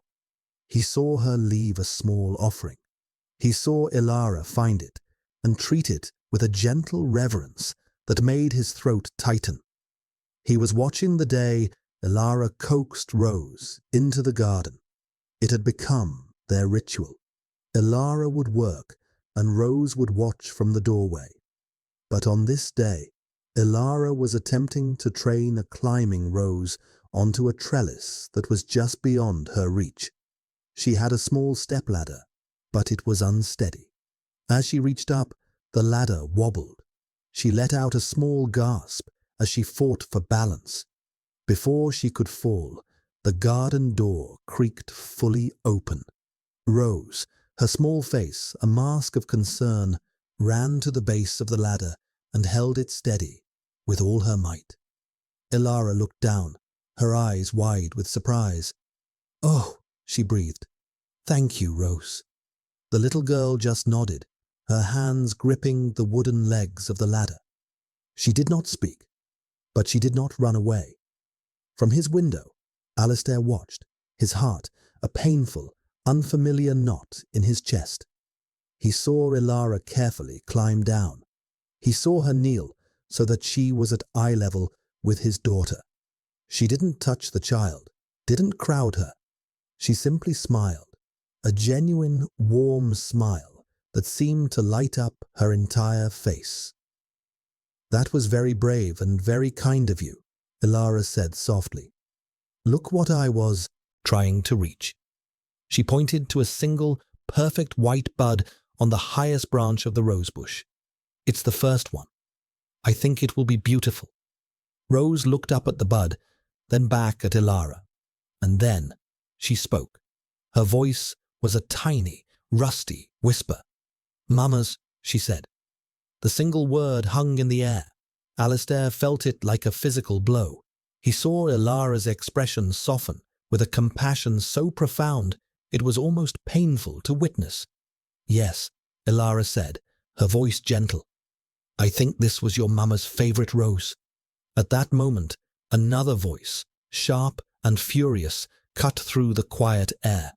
He saw her leave a small offering. He saw Elara find it and treat it with a gentle reverence that made his throat tighten. He was watching the day Elara coaxed Rose into the garden. It had become their ritual. Elara would work and Rose would watch from the doorway. But on this day, Elara was attempting to train a climbing Rose onto a trellis that was just beyond her reach. She had a small stepladder, but it was unsteady. As she reached up, the ladder wobbled. She let out a small gasp as she fought for balance. Before she could fall, the garden door creaked fully open. Rose, her small face a mask of concern, ran to the base of the ladder and held it steady with all her might. Elara looked down, her eyes wide with surprise. "Oh," she breathed. "Thank you, Rose." The little girl just nodded, her hands gripping the wooden legs of the ladder. She did not speak, but she did not run away. From his window, Alistair watched, his heart a painful, unfamiliar knot in his chest. He saw Ilara carefully climb down. He saw her kneel so that she was at eye level with his daughter. She didn't touch the child, didn't crowd her. She simply smiled, a genuine, warm smile that seemed to light up her entire face. "That was very brave and very kind of you," Ilara said softly. "Look what I was trying to reach." She pointed to a single, perfect white bud on the highest branch of the rosebush. "It's the first one. I think it will be beautiful." Rose looked up at the bud, then back at Ilara. And then she spoke. Her voice was a tiny, rusty whisper. "Mamas," she said. The single word hung in the air. Alistair felt it like a physical blow. He saw Ilara's expression soften with a compassion so profound it was almost painful to witness. "Yes," Ilara said, her voice gentle. "I think this was your mama's favorite rose." At that moment, another voice, sharp and furious, cut through the quiet air.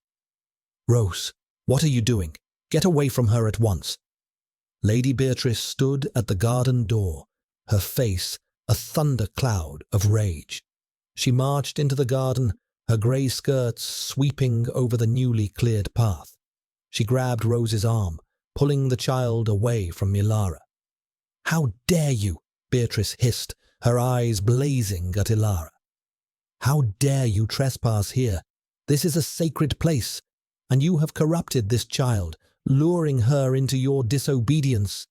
"Rose, what are you doing? Get away from her at once." Lady Beatrice stood at the garden door, her face a thunder cloud of rage. She marched into the garden, her grey skirts sweeping over the newly cleared path. She grabbed Rose's arm, pulling the child away from Ilara. "How dare you?" Beatrice hissed, her eyes blazing at Ilara. "How dare you trespass here? This is a sacred place, and you have corrupted this child, luring her into your disobedience."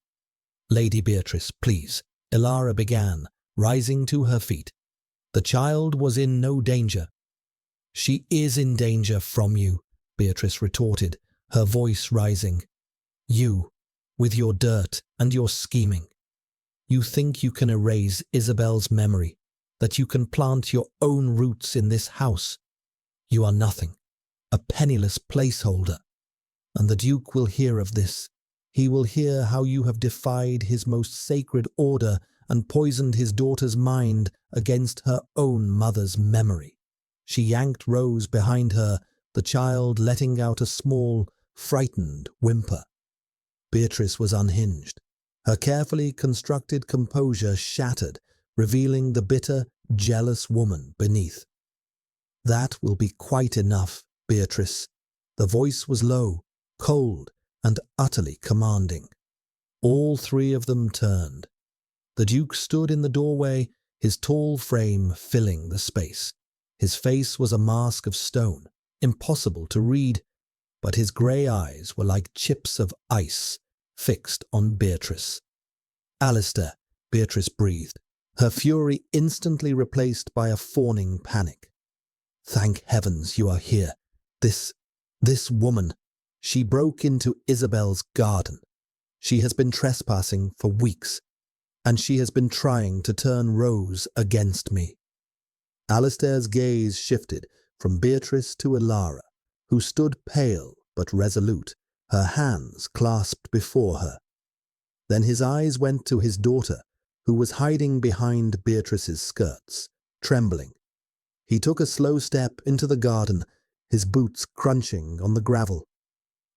"Lady Beatrice, please," Ilara began, rising to her feet. "The child was in no danger." "She is in danger from you," Beatrice retorted, her voice rising. "You, with your dirt and your scheming. You think you can erase Isabel's memory, that you can plant your own roots in this house. You are nothing, a penniless placeholder. And the Duke will hear of this. He will hear how you have defied his most sacred order and poisoned his daughter's mind against her own mother's memory." She yanked Rose behind her, the child letting out a small, frightened whimper. Beatrice was unhinged. Her carefully constructed composure shattered, revealing the bitter, jealous woman beneath. "That will be quite enough, Beatrice." The voice was low, cold, and utterly commanding. All three of them turned. The Duke stood in the doorway, his tall frame filling the space. His face was a mask of stone, impossible to read, but his grey eyes were like chips of ice fixed on Beatrice. "Alistair," Beatrice breathed, her fury instantly replaced by a fawning panic. "Thank heavens you are here. This woman, she broke into Isabel's garden. She has been trespassing for weeks, and she has been trying to turn Rose against me." Alistair's gaze shifted from Beatrice to Ilara, who stood pale but resolute, her hands clasped before her. Then his eyes went to his daughter, who was hiding behind Beatrice's skirts, trembling. He took a slow step into the garden, his boots crunching on the gravel.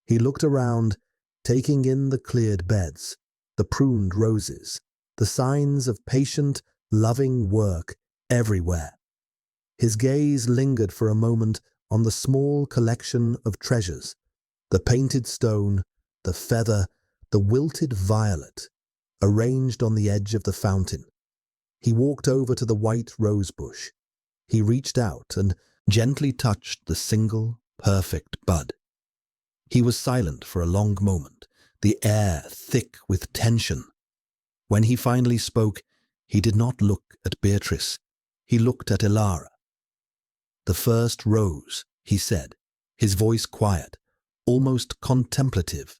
He looked around, taking in the cleared beds, the pruned roses, the signs of patient, loving work everywhere. His gaze lingered for a moment on the small collection of treasures, the painted stone, the feather, the wilted violet, arranged on the edge of the fountain. He walked over to the white rose bush. He reached out and gently touched the single, perfect bud. He was silent for a long moment, the air thick with tension. When he finally spoke, he did not look at Beatrice. He looked at Ilara. "The first rose," he said, his voice quiet, almost contemplative.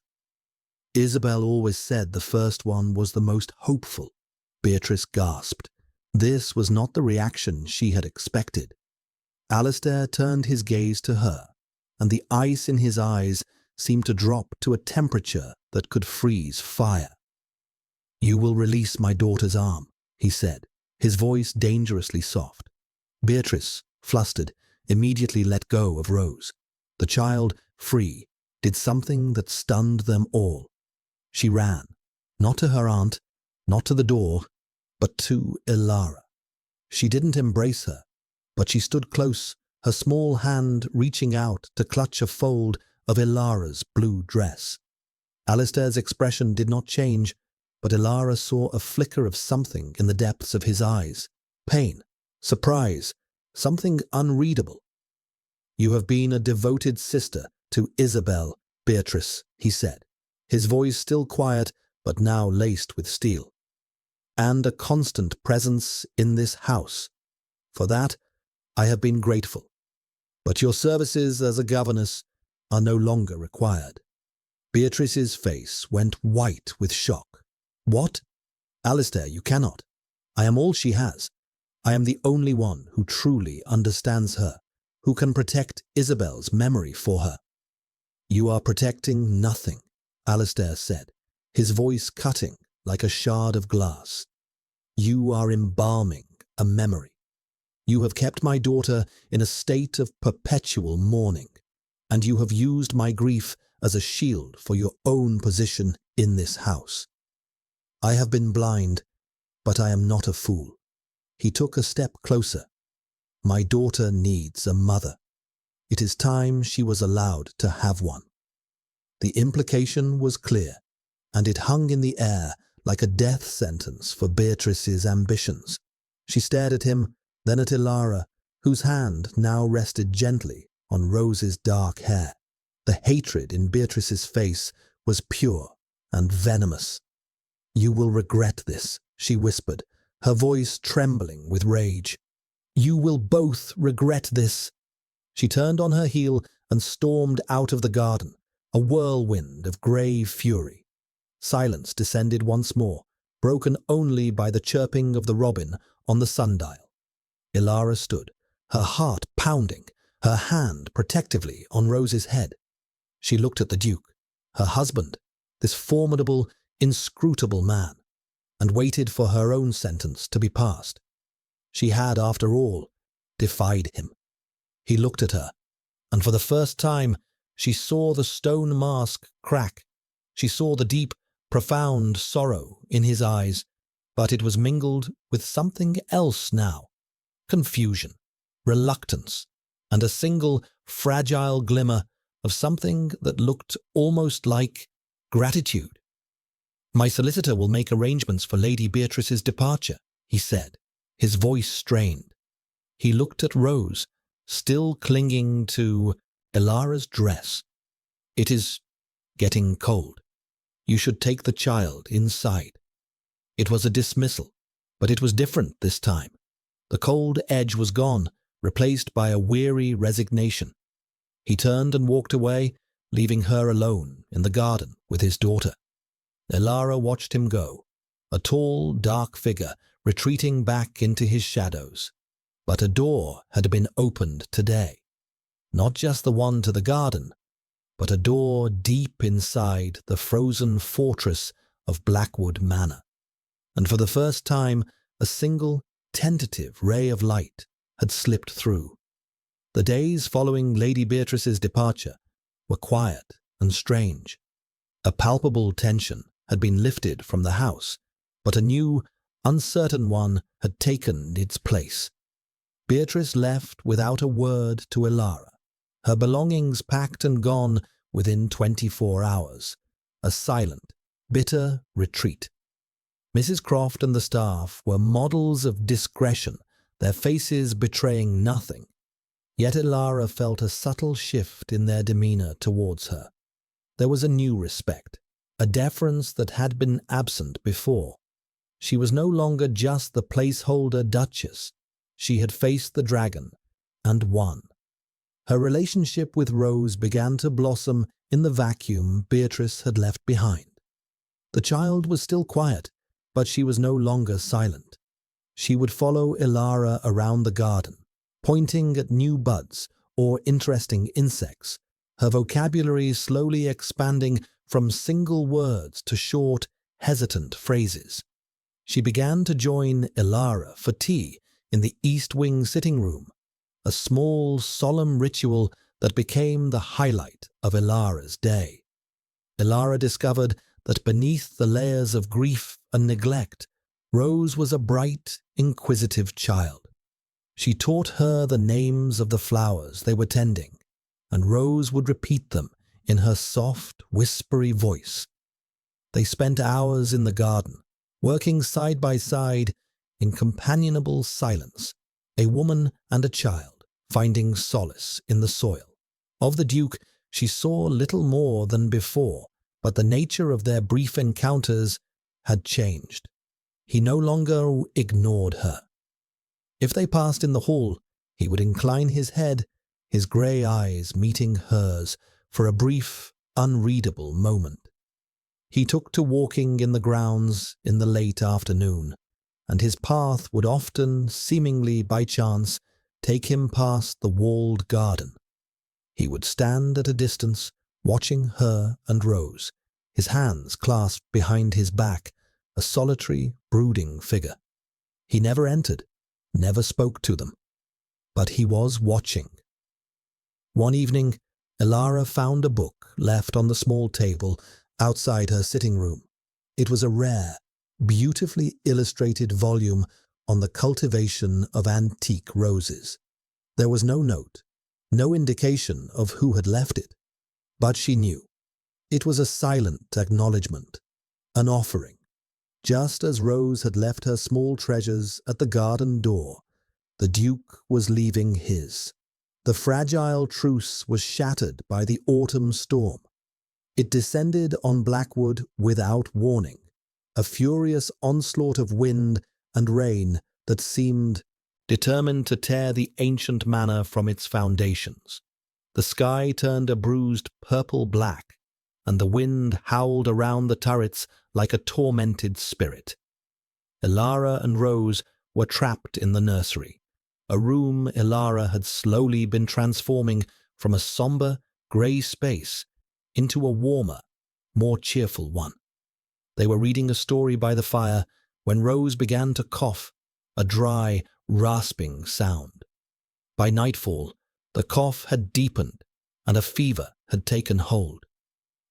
"Isabel always said the first one was the most hopeful." Beatrice gasped. This was not the reaction she had expected. Alistair turned his gaze to her, and the ice in his eyes seemed to drop to a temperature that could freeze fire. "You will release my daughter's arm," he said, his voice dangerously soft. Beatrice, flustered, immediately let go of Rose. The child, free, did something that stunned them all. She ran, not to her aunt, not to the door, but to Ilara. She didn't embrace her, but she stood close, her small hand reaching out to clutch a fold of Ilara's blue dress. Alistair's expression did not change, but Ilara saw a flicker of something in the depths of his eyes. Pain, surprise, something unreadable. "You have been a devoted sister to Isabel, Beatrice," he said, his voice still quiet but now laced with steel. "And a constant presence in this house. For that, I have been grateful. But your services as a governess are no longer required." Beatrice's face went white with shock. "What? Alistair, you cannot. I am all she has. I am the only one who truly understands her, who can protect Isabel's memory for her." "You are protecting nothing," Alistair said, his voice cutting like a shard of glass. "You are embalming a memory. You have kept my daughter in a state of perpetual mourning, and you have used my grief as a shield for your own position in this house. I have been blind, but I am not a fool." He took a step closer. "My daughter needs a mother. It is time she was allowed to have one." The implication was clear, and it hung in the air like a death sentence for Beatrice's ambitions. She stared at him, then at Ilara, whose hand now rested gently on Rose's dark hair. The hatred in Beatrice's face was pure and venomous. "You will regret this," she whispered, her voice trembling with rage. "You will both regret this." She turned on her heel and stormed out of the garden, a whirlwind of grey fury. Silence descended once more, broken only by the chirping of the robin on the sundial. Ilara stood, her heart pounding, her hand protectively on Rose's head. She looked at the Duke, her husband, this formidable, inscrutable man, and waited for her own sentence to be passed. She had, after all, defied him. He looked at her, and for the first time she saw the stone mask crack. She saw the deep, profound sorrow in his eyes, but it was mingled with something else now: confusion, reluctance, and a single, fragile glimmer of something that looked almost like gratitude. "My solicitor will make arrangements for Lady Beatrice's departure," he said, his voice strained. He looked at Rose, still clinging to Ilara's dress. "It is getting cold. You should take the child inside." It was a dismissal, but it was different this time. The cold edge was gone, replaced by a weary resignation. He turned and walked away, leaving her alone in the garden with his daughter. Ilara watched him go, a tall, dark figure retreating back into his shadows. But a door had been opened today. Not just the one to the garden, but a door deep inside the frozen fortress of Blackwood Manor. And for the first time, a single, tentative ray of light had slipped through. The days following Lady Beatrice's departure were quiet and strange. A palpable tension had been lifted from the house, but a new, uncertain one had taken its place. Beatrice left without a word to Ilara, her belongings packed and gone within 24 hours. A silent, bitter retreat. Mrs. Croft and the staff were models of discretion, their faces betraying nothing. Yet Ilara felt a subtle shift in their demeanor towards her. There was a new respect, a deference that had been absent before. She was no longer just the placeholder duchess. She had faced the dragon and won. Her relationship with Rose began to blossom in the vacuum Beatrice had left behind. The child was still quiet, but she was no longer silent. She would follow Ilara around the garden, pointing at new buds or interesting insects, her vocabulary slowly expanding from single words to short, hesitant phrases. She began to join Ilara for tea in the East Wing sitting room, a small, solemn ritual that became the highlight of Ilara's day. Ilara discovered that beneath the layers of grief and neglect, Rose was a bright, inquisitive child. She taught her the names of the flowers they were tending, and Rose would repeat them in her soft, whispery voice. They spent hours in the garden, working side by side in companionable silence, a woman and a child, finding solace in the soil. Of the Duke, she saw little more than before, but the nature of their brief encounters had changed. He no longer ignored her. If they passed in the hall, he would incline his head, his grey eyes meeting hers for a brief, unreadable moment. He took to walking in the grounds in the late afternoon, and his path would often, seemingly by chance, take him past the walled garden. He would stand at a distance, watching her and Rose, his hands clasped behind his back, a solitary, brooding figure. He never entered, never spoke to them, but he was watching. One evening, Ilara found a book left on the small table outside her sitting room. It was a rare, beautifully illustrated volume on the cultivation of antique roses. There was no note, no indication of who had left it, but she knew. It was a silent acknowledgement, an offering. Just as Rose had left her small treasures at the garden door, the Duke was leaving his. The fragile truce was shattered by the autumn storm. It descended on Blackwood without warning, a furious onslaught of wind and rain that seemed determined to tear the ancient manor from its foundations. The sky turned a bruised purple-black, and the wind howled around the turrets like a tormented spirit. Ilara and Rose were trapped in the nursery, a room Ilara had slowly been transforming from a somber, grey space into a warmer, more cheerful one. They were reading a story by the fire when Rose began to cough, a dry, rasping sound. By nightfall, the cough had deepened and a fever had taken hold.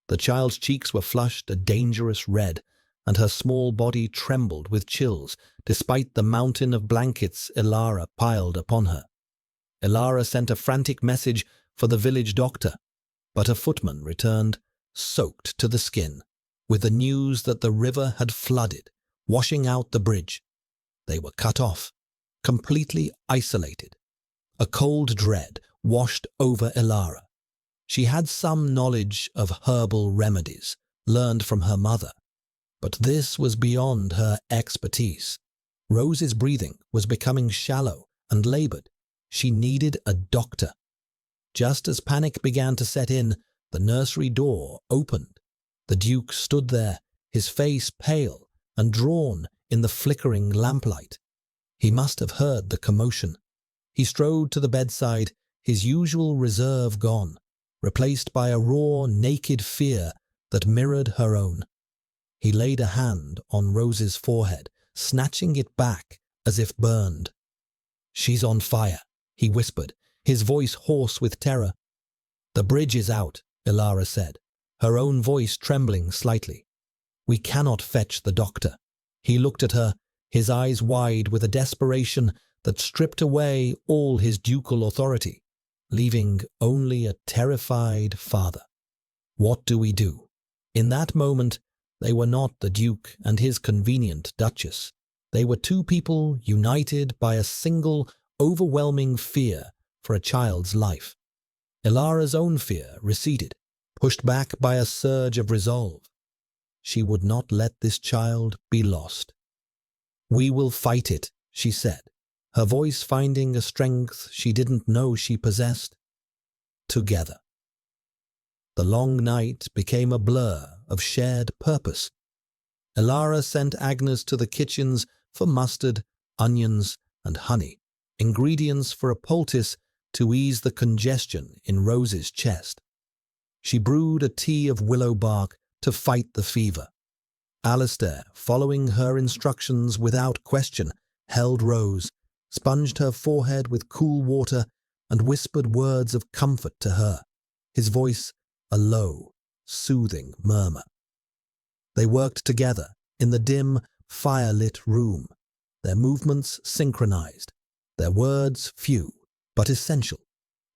The child's cheeks were flushed a dangerous red, and her small body trembled with chills despite the mountain of blankets Ilara piled upon her. Ilara sent a frantic message for the village doctor, but a footman returned, soaked to the skin, with the news that the river had flooded, washing out the bridge. They were cut off, completely isolated. A cold dread washed over Ilara. She had some knowledge of herbal remedies, learned from her mother, but this was beyond her expertise. Rose's breathing was becoming shallow and labored. She needed a doctor. Just as panic began to set in, the nursery door opened. The Duke stood there, his face pale and drawn in the flickering lamplight. He must have heard the commotion. He strode to the bedside, his usual reserve gone, replaced by a raw, naked fear that mirrored her own. He laid a hand on Rose's forehead, snatching it back as if burned. "She's on fire," he whispered, his voice hoarse with terror. "The bridge is out," Ilara said, her own voice trembling slightly. "We cannot fetch the doctor." He looked at her, his eyes wide with a desperation that stripped away all his ducal authority, leaving only a terrified father. What do we do? In that moment, they were not the Duke and his convenient Duchess. They were two people united by a single, overwhelming fear for a child's life. Ilara's own fear receded, pushed back by a surge of resolve. She would not let this child be lost. "We will fight it," she said, her voice finding a strength she didn't know she possessed. Together. The long night became a blur of shared purpose. Ilara sent Agnes to the kitchens for mustard, onions, and honey, ingredients for a poultice to ease the congestion in Rose's chest. She brewed a tea of willow bark to fight the fever. Alistair, following her instructions without question, held Rose, sponged her forehead with cool water, and whispered words of comfort to her, his voice a low, soothing murmur. They worked together in the dim, fire-lit room, their movements synchronized, their words few, but essential.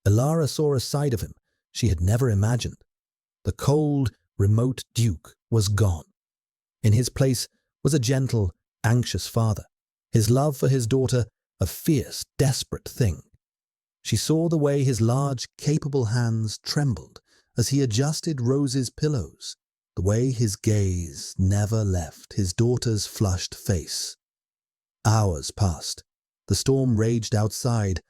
Elara saw a side of him she had never imagined. The cold, remote Duke was gone. In his place was a gentle, anxious father, his love for his daughter a fierce, desperate thing. She saw the way his large, capable hands trembled as he adjusted Rose's pillows, the way his gaze never left his daughter's flushed face. Hours passed. The storm raged outside,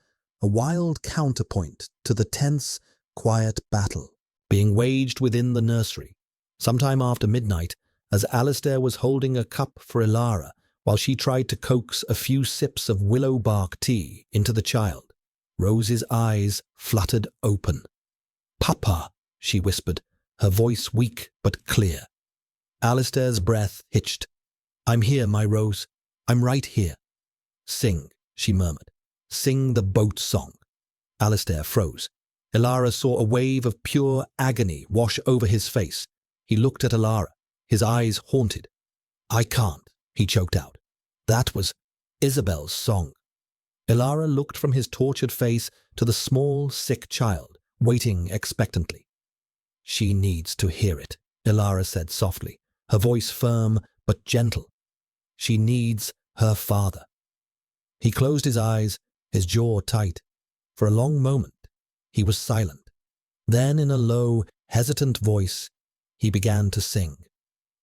a wild counterpoint to the tense, quiet battle being waged within the nursery. Sometime after midnight, as Alistair was holding a cup for Elara while she tried to coax a few sips of willow bark tea into the child, Rose's eyes fluttered open. "Papa," she whispered, her voice weak but clear. Alistair's breath hitched. "I'm here, my Rose. I'm right here." "Sing," she murmured. "Sing the boat song." Alistair froze. Elara saw a wave of pure agony wash over his face. He looked at Elara, his eyes haunted. "I can't," he choked out. "That was Isabel's song." Elara looked from his tortured face to the small, sick child, waiting expectantly. "She needs to hear it," Elara said softly, her voice firm but gentle. "She needs her father." He closed his eyes, his jaw tight. For a long moment, he was silent. Then, in a low, hesitant voice, he began to sing.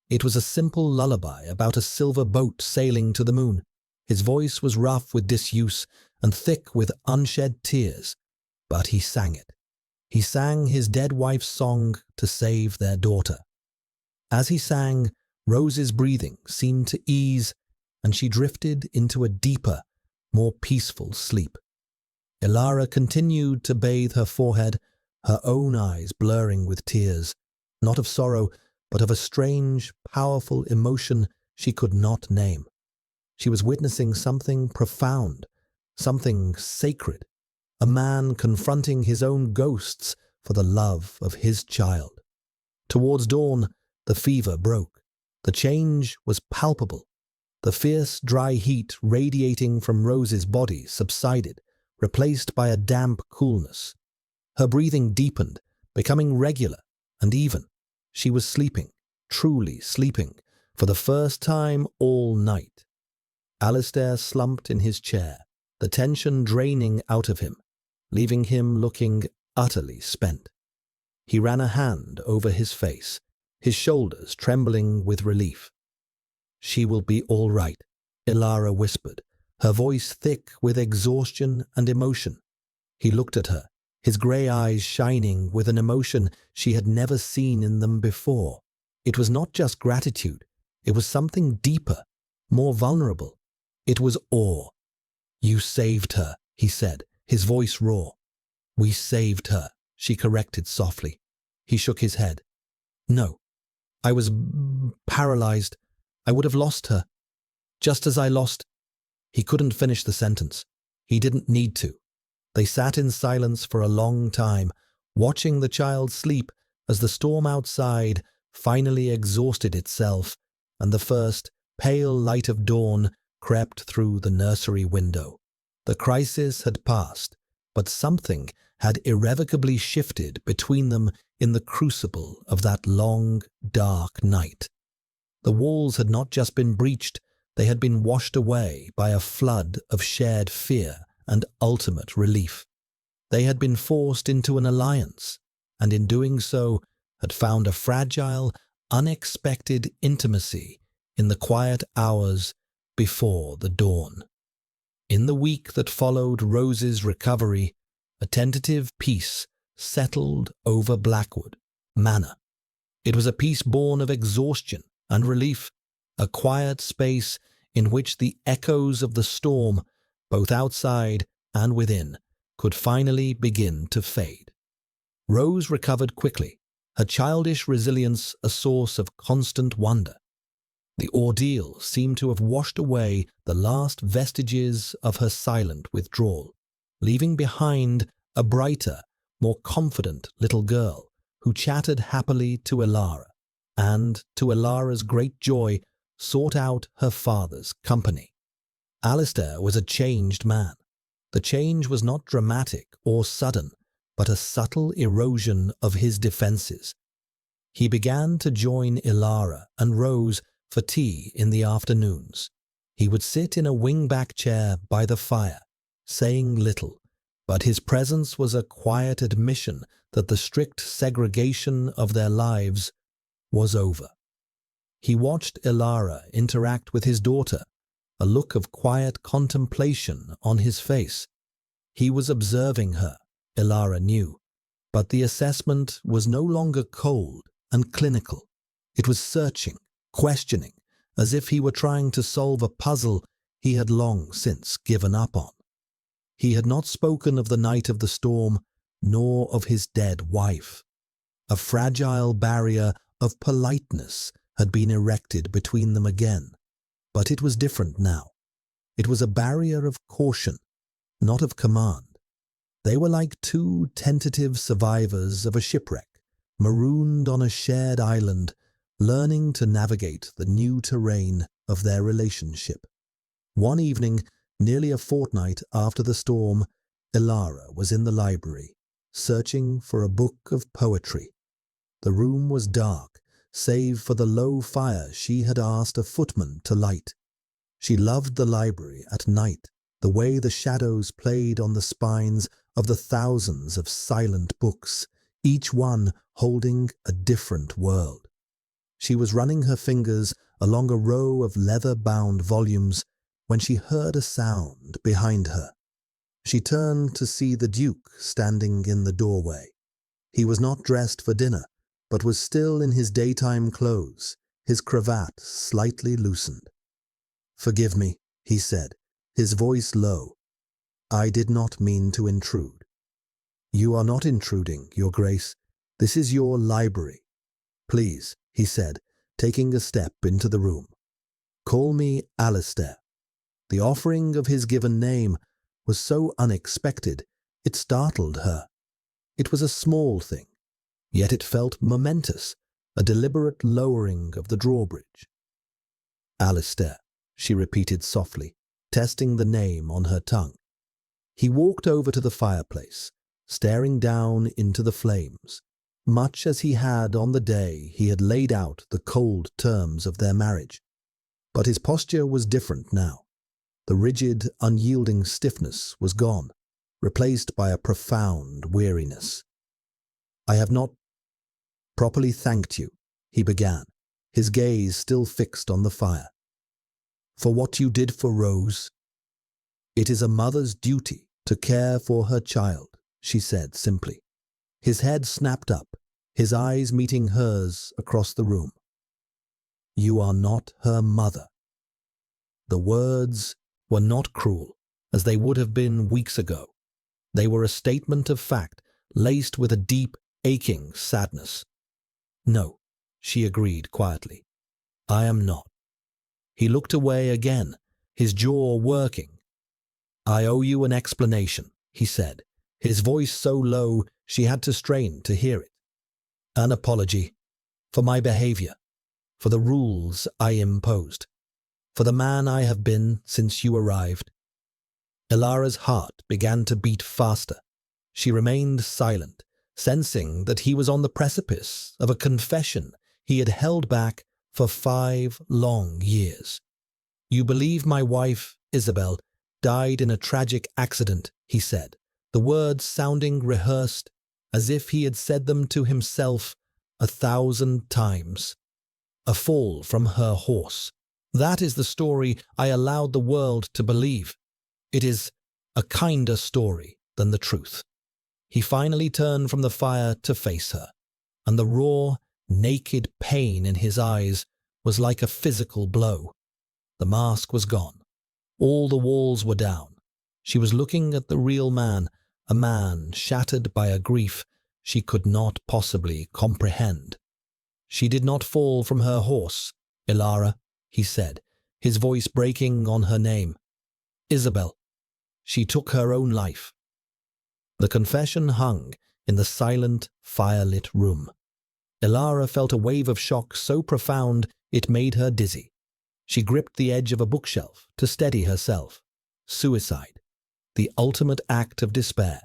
It was a simple lullaby about a silver boat sailing to the moon. His voice was rough with disuse and thick with unshed tears, but he sang it. He sang his dead wife's song to save their daughter. As he sang, Rose's breathing seemed to ease, and she drifted into a deeper, more peaceful sleep. Elara continued to bathe her forehead, her own eyes blurring with tears, not of sorrow, but of a strange, powerful emotion she could not name. She was witnessing something profound, something sacred, a man confronting his own ghosts for the love of his child. Towards dawn, the fever broke. The change was palpable. The fierce, dry heat radiating from Rose's body subsided, replaced by a damp coolness. Her breathing deepened, becoming regular and even. She was sleeping, truly sleeping, for the first time all night. Alistair slumped in his chair, the tension draining out of him, leaving him looking utterly spent. He ran a hand over his face, his shoulders trembling with relief. "She will be all right," Elara whispered, her voice thick with exhaustion and emotion. He looked at her, his grey eyes shining with an emotion she had never seen in them before. It was not just gratitude, it was something deeper, more vulnerable. It was awe. "You saved her," he said, his voice raw. "We saved her," she corrected softly. He shook his head. "No, I was paralyzed. I would have lost her. Just as I lost—" He couldn't finish the sentence. He didn't need to. They sat in silence for a long time, watching the child sleep as the storm outside finally exhausted itself and the first pale light of dawn crept through the nursery window. The crisis had passed, but something had irrevocably shifted between them in the crucible of that long, dark night. The walls had not just been breached, they had been washed away by a flood of shared fear and ultimate relief. They had been forced into an alliance, and in doing so had found a fragile, unexpected intimacy in the quiet hours before the dawn. In the week that followed Rose's recovery, a tentative peace settled over Blackwood Manor. It was a peace born of exhaustion and relief, a quiet space in which the echoes of the storm, both outside and within, could finally begin to fade. Rose recovered quickly, her childish resilience a source of constant wonder. The ordeal seemed to have washed away the last vestiges of her silent withdrawal, leaving behind a brighter, more confident little girl who chatted happily to Elara, and, to Elara's great joy, sought out her father's company. Alistair was a changed man. The change was not dramatic or sudden, but a subtle erosion of his defences. He began to join Elara and Rose for tea in the afternoons. He would sit in a wing-back chair by the fire, saying little, but his presence was a quiet admission that the strict segregation of their lives was over. He watched Elara interact with his daughter, a look of quiet contemplation on his face. He was observing her, Elara knew, but the assessment was no longer cold and clinical. It was searching, questioning, as if he were trying to solve a puzzle he had long since given up on. He had not spoken of the night of the storm, nor of his dead wife. A fragile barrier of politeness had been erected between them again, but it was different now. It was a barrier of caution, not of command. They were like two tentative survivors of a shipwreck, marooned on a shared island, learning to navigate the new terrain of their relationship. One evening, nearly a fortnight after the storm, Elara was in the library, searching for a book of poetry. The room was dark, save for the low fire she had asked a footman to light. She loved the library at night, the way the shadows played on the spines of the thousands of silent books, each one holding a different world. She was running her fingers along a row of leather-bound volumes when she heard a sound behind her. She turned to see the Duke standing in the doorway. He was not dressed for dinner, but was still in his daytime clothes, his cravat slightly loosened. "Forgive me," he said, his voice low. "I did not mean to intrude." "You are not intruding, Your Grace. This is your library." "Please," he said, taking a step into the room. "Call me Alistair." The offering of his given name was so unexpected, it startled her. It was a small thing, yet it felt momentous, a deliberate lowering of the drawbridge. "Alistair," she repeated softly, testing the name on her tongue. He walked over to the fireplace, staring down into the flames, much as he had on the day he had laid out the cold terms of their marriage. But his posture was different now. The rigid, unyielding stiffness was gone, replaced by a profound weariness. "I have not properly thanked you," he began, his gaze still fixed on the fire. "For what you did for Rose." "It is a mother's duty to care for her child," she said simply. His head snapped up, his eyes meeting hers across the room. "You are not her mother." The words were not cruel, as they would have been weeks ago. They were a statement of fact, laced with a deep, aching sadness. "No," she agreed quietly. "I am not." He looked away again, his jaw working. "I owe you an explanation," he said, his voice so low she had to strain to hear it. "An apology for my behavior, for the rules I imposed, for the man I have been since you arrived." Elara's heart began to beat faster. She remained silent, sensing that he was on the precipice of a confession he had held back for 5 long years. "You believe my wife, Isabel, died in a tragic accident," he said, the words sounding rehearsed, as if he had said them to himself 1,000 times. "A fall from her horse. That is the story I allowed the world to believe. It is a kinder story than the truth." He finally turned from the fire to face her, and the raw, naked pain in his eyes was like a physical blow. The mask was gone. All the walls were down. She was looking at the real man, a man shattered by a grief she could not possibly comprehend. "She did not fall from her horse, Elara," he said, his voice breaking on her name. Isabel. She took her own life. The confession hung in the silent, firelit room. Ilara felt a wave of shock so profound it made her dizzy. She gripped the edge of a bookshelf to steady herself. Suicide. The ultimate act of despair.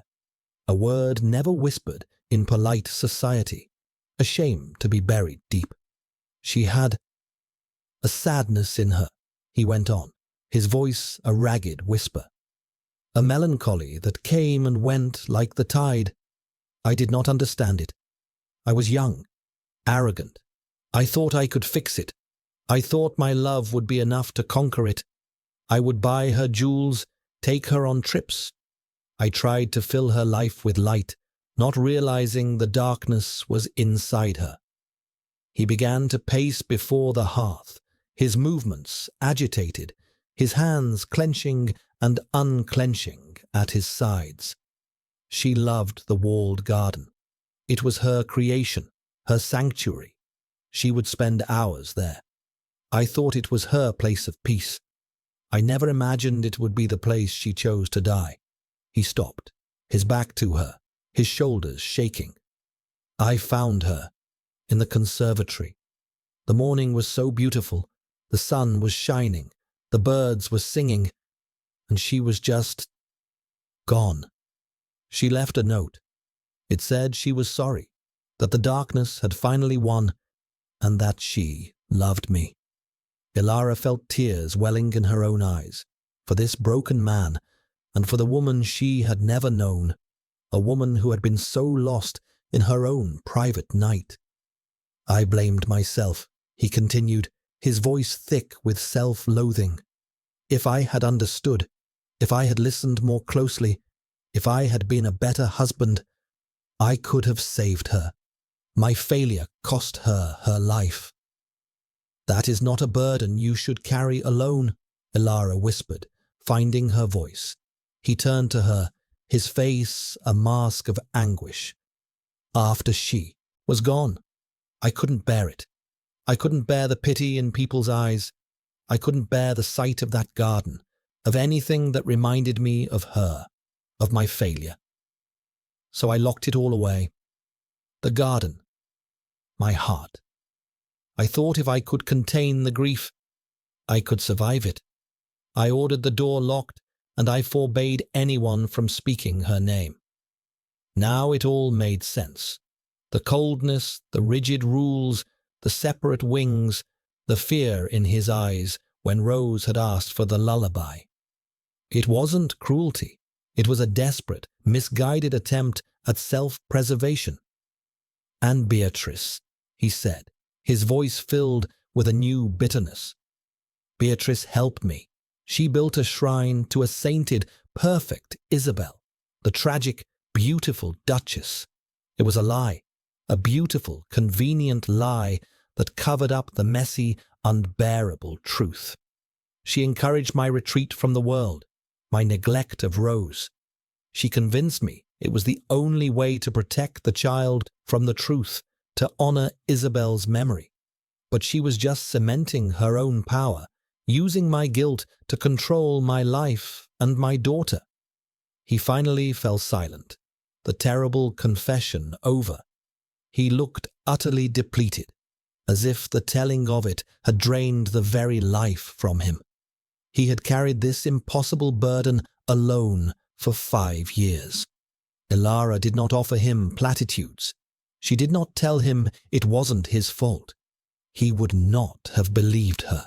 A word never whispered in polite society. A shame to be buried deep. She had a sadness in her, he went on, his voice a ragged whisper. A melancholy that came and went like the tide. I did not understand it. I was young, arrogant. I thought I could fix it. I thought my love would be enough to conquer it. I would buy her jewels, take her on trips. I tried to fill her life with light, not realizing the darkness was inside her. He began to pace before the hearth, his movements agitated, his hands clenching and unclenching at his sides. She loved the walled garden. It was her creation, her sanctuary. She would spend hours there. I thought it was her place of peace. I never imagined it would be the place she chose to die. He stopped, his back to her, his shoulders shaking. I found her in the conservatory. The morning was so beautiful. The sun was shining. The birds were singing. And she was just gone. She left a note. It said she was sorry, that the darkness had finally won, and that she loved me. Ilara felt tears welling in her own eyes, for this broken man, and for the woman she had never known, a woman who had been so lost in her own private night. I blamed myself, he continued, his voice thick with self-loathing. If I had understood, if I had listened more closely, if I had been a better husband, I could have saved her. My failure cost her her life. That is not a burden you should carry alone, Ilara whispered, finding her voice. He turned to her, his face a mask of anguish. After she was gone, I couldn't bear it. I couldn't bear the pity in people's eyes. I couldn't bear the sight of that garden, of anything that reminded me of her, of my failure. So I locked it all away. The garden, my heart. I thought if I could contain the grief, I could survive it. I ordered the door locked, and I forbade anyone from speaking her name. Now it all made sense. The coldness, the rigid rules, the separate wings, the fear in his eyes when Rose had asked for the lullaby. It wasn't cruelty. It was a desperate, misguided attempt at self-preservation. And Beatrice, he said, his voice filled with a new bitterness. Beatrice helped me. She built a shrine to a sainted, perfect Isabel, the tragic, beautiful Duchess. It was a lie, a beautiful, convenient lie that covered up the messy, unbearable truth. She encouraged my retreat from the world, my neglect of Rose. She convinced me it was the only way to protect the child from the truth, to honor Isabel's memory. But she was just cementing her own power, using my guilt to control my life and my daughter. He finally fell silent, the terrible confession over. He looked utterly depleted, as if the telling of it had drained the very life from him. He had carried this impossible burden alone for 5 years. Ilara did not offer him platitudes. She did not tell him it wasn't his fault. He would not have believed her.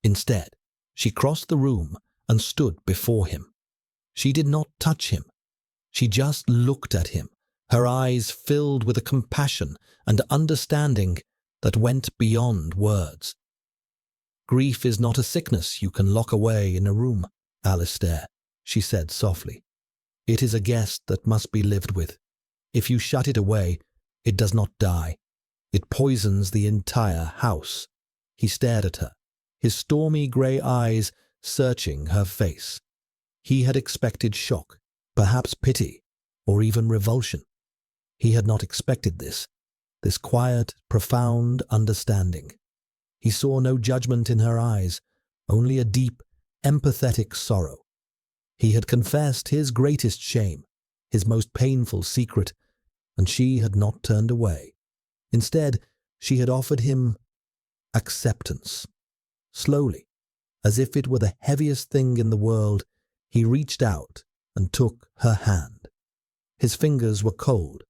Instead, she crossed the room and stood before him. She did not touch him. She just looked at him, her eyes filled with a compassion and understanding that went beyond words. Grief is not a sickness you can lock away in a room, Alistair, she said softly. It is a guest that must be lived with. If you shut it away, it does not die. It poisons the entire house. He stared at her, his stormy grey eyes searching her face. He had expected shock, perhaps pity, or even revulsion. He had not expected this quiet, profound understanding. He saw no judgment in her eyes, only a deep, empathetic sorrow. He had confessed his greatest shame, his most painful secret, and she had not turned away. Instead, she had offered him acceptance. Slowly, as if it were the heaviest thing in the world, he reached out and took her hand. His fingers were cold,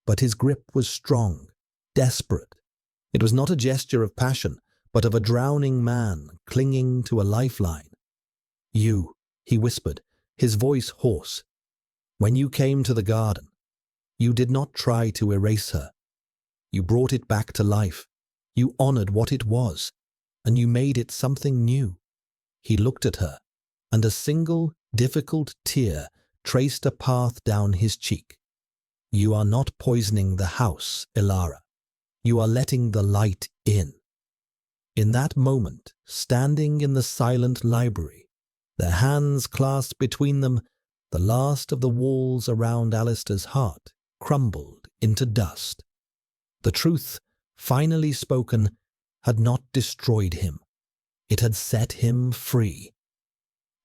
but his grip was strong, desperate. It was not a gesture of passion, but of a drowning man clinging to a lifeline. "You," he whispered, his voice hoarse, "when you came to the garden, you did not try to erase her. You brought it back to life. You honored what it was, and you made it something new." He looked at her, and a single, difficult tear traced a path down his cheek. "You are not poisoning the house, Elara. You are letting the light in." In that moment, standing in the silent library, their hands clasped between them, the last of the walls around Alistair's heart crumbled into dust. The truth, finally spoken, had not destroyed him. It had set him free.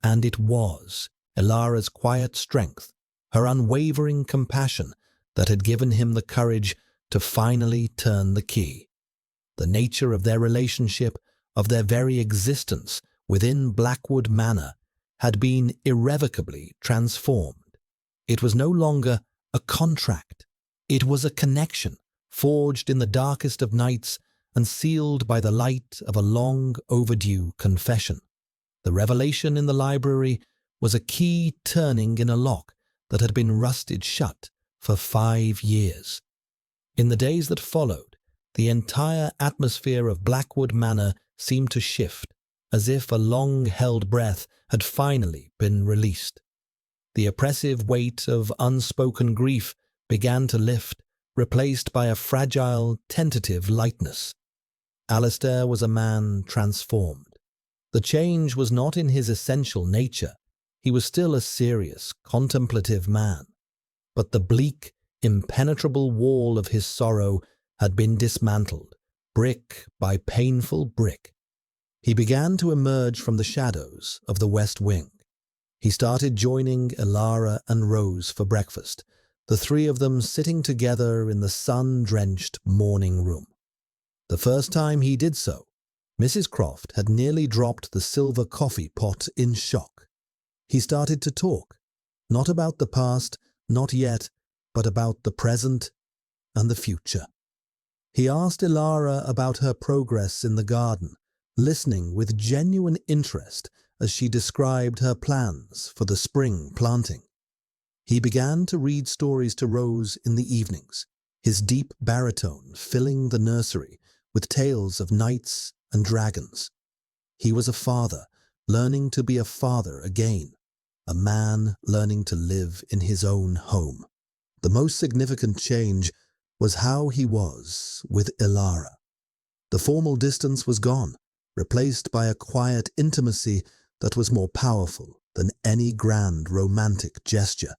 And it was Elara's quiet strength, her unwavering compassion, that had given him the courage to finally turn the key. The nature of their relationship, of their very existence within Blackwood Manor, had been irrevocably transformed. It was no longer a contract. It was a connection, forged in the darkest of nights and sealed by the light of a long overdue confession. The revelation in the library was a key turning in a lock that had been rusted shut for 5 years. In the days that followed, the entire atmosphere of Blackwood Manor seemed to shift, as if a long-held breath had finally been released. The oppressive weight of unspoken grief began to lift, replaced by a fragile, tentative lightness. Alistair was a man transformed. The change was not in his essential nature. He was still a serious, contemplative man. But the bleak, impenetrable wall of his sorrow had been dismantled, brick by painful brick. He began to emerge from the shadows of the West Wing. He started joining Elara and Rose for breakfast, the three of them sitting together in the sun-drenched morning room. The first time he did so, Mrs. Croft had nearly dropped the silver coffee pot in shock. He started to talk, not about the past, not yet, but about the present and the future. He asked Elara about her progress in the garden, listening with genuine interest as she described her plans for the spring planting. He began to read stories to Rose in the evenings, his deep baritone filling the nursery with tales of knights and dragons. He was a father, learning to be a father again, a man learning to live in his own home. The most significant change was how he was with Elara. The formal distance was gone, replaced by a quiet intimacy that was more powerful than any grand romantic gesture.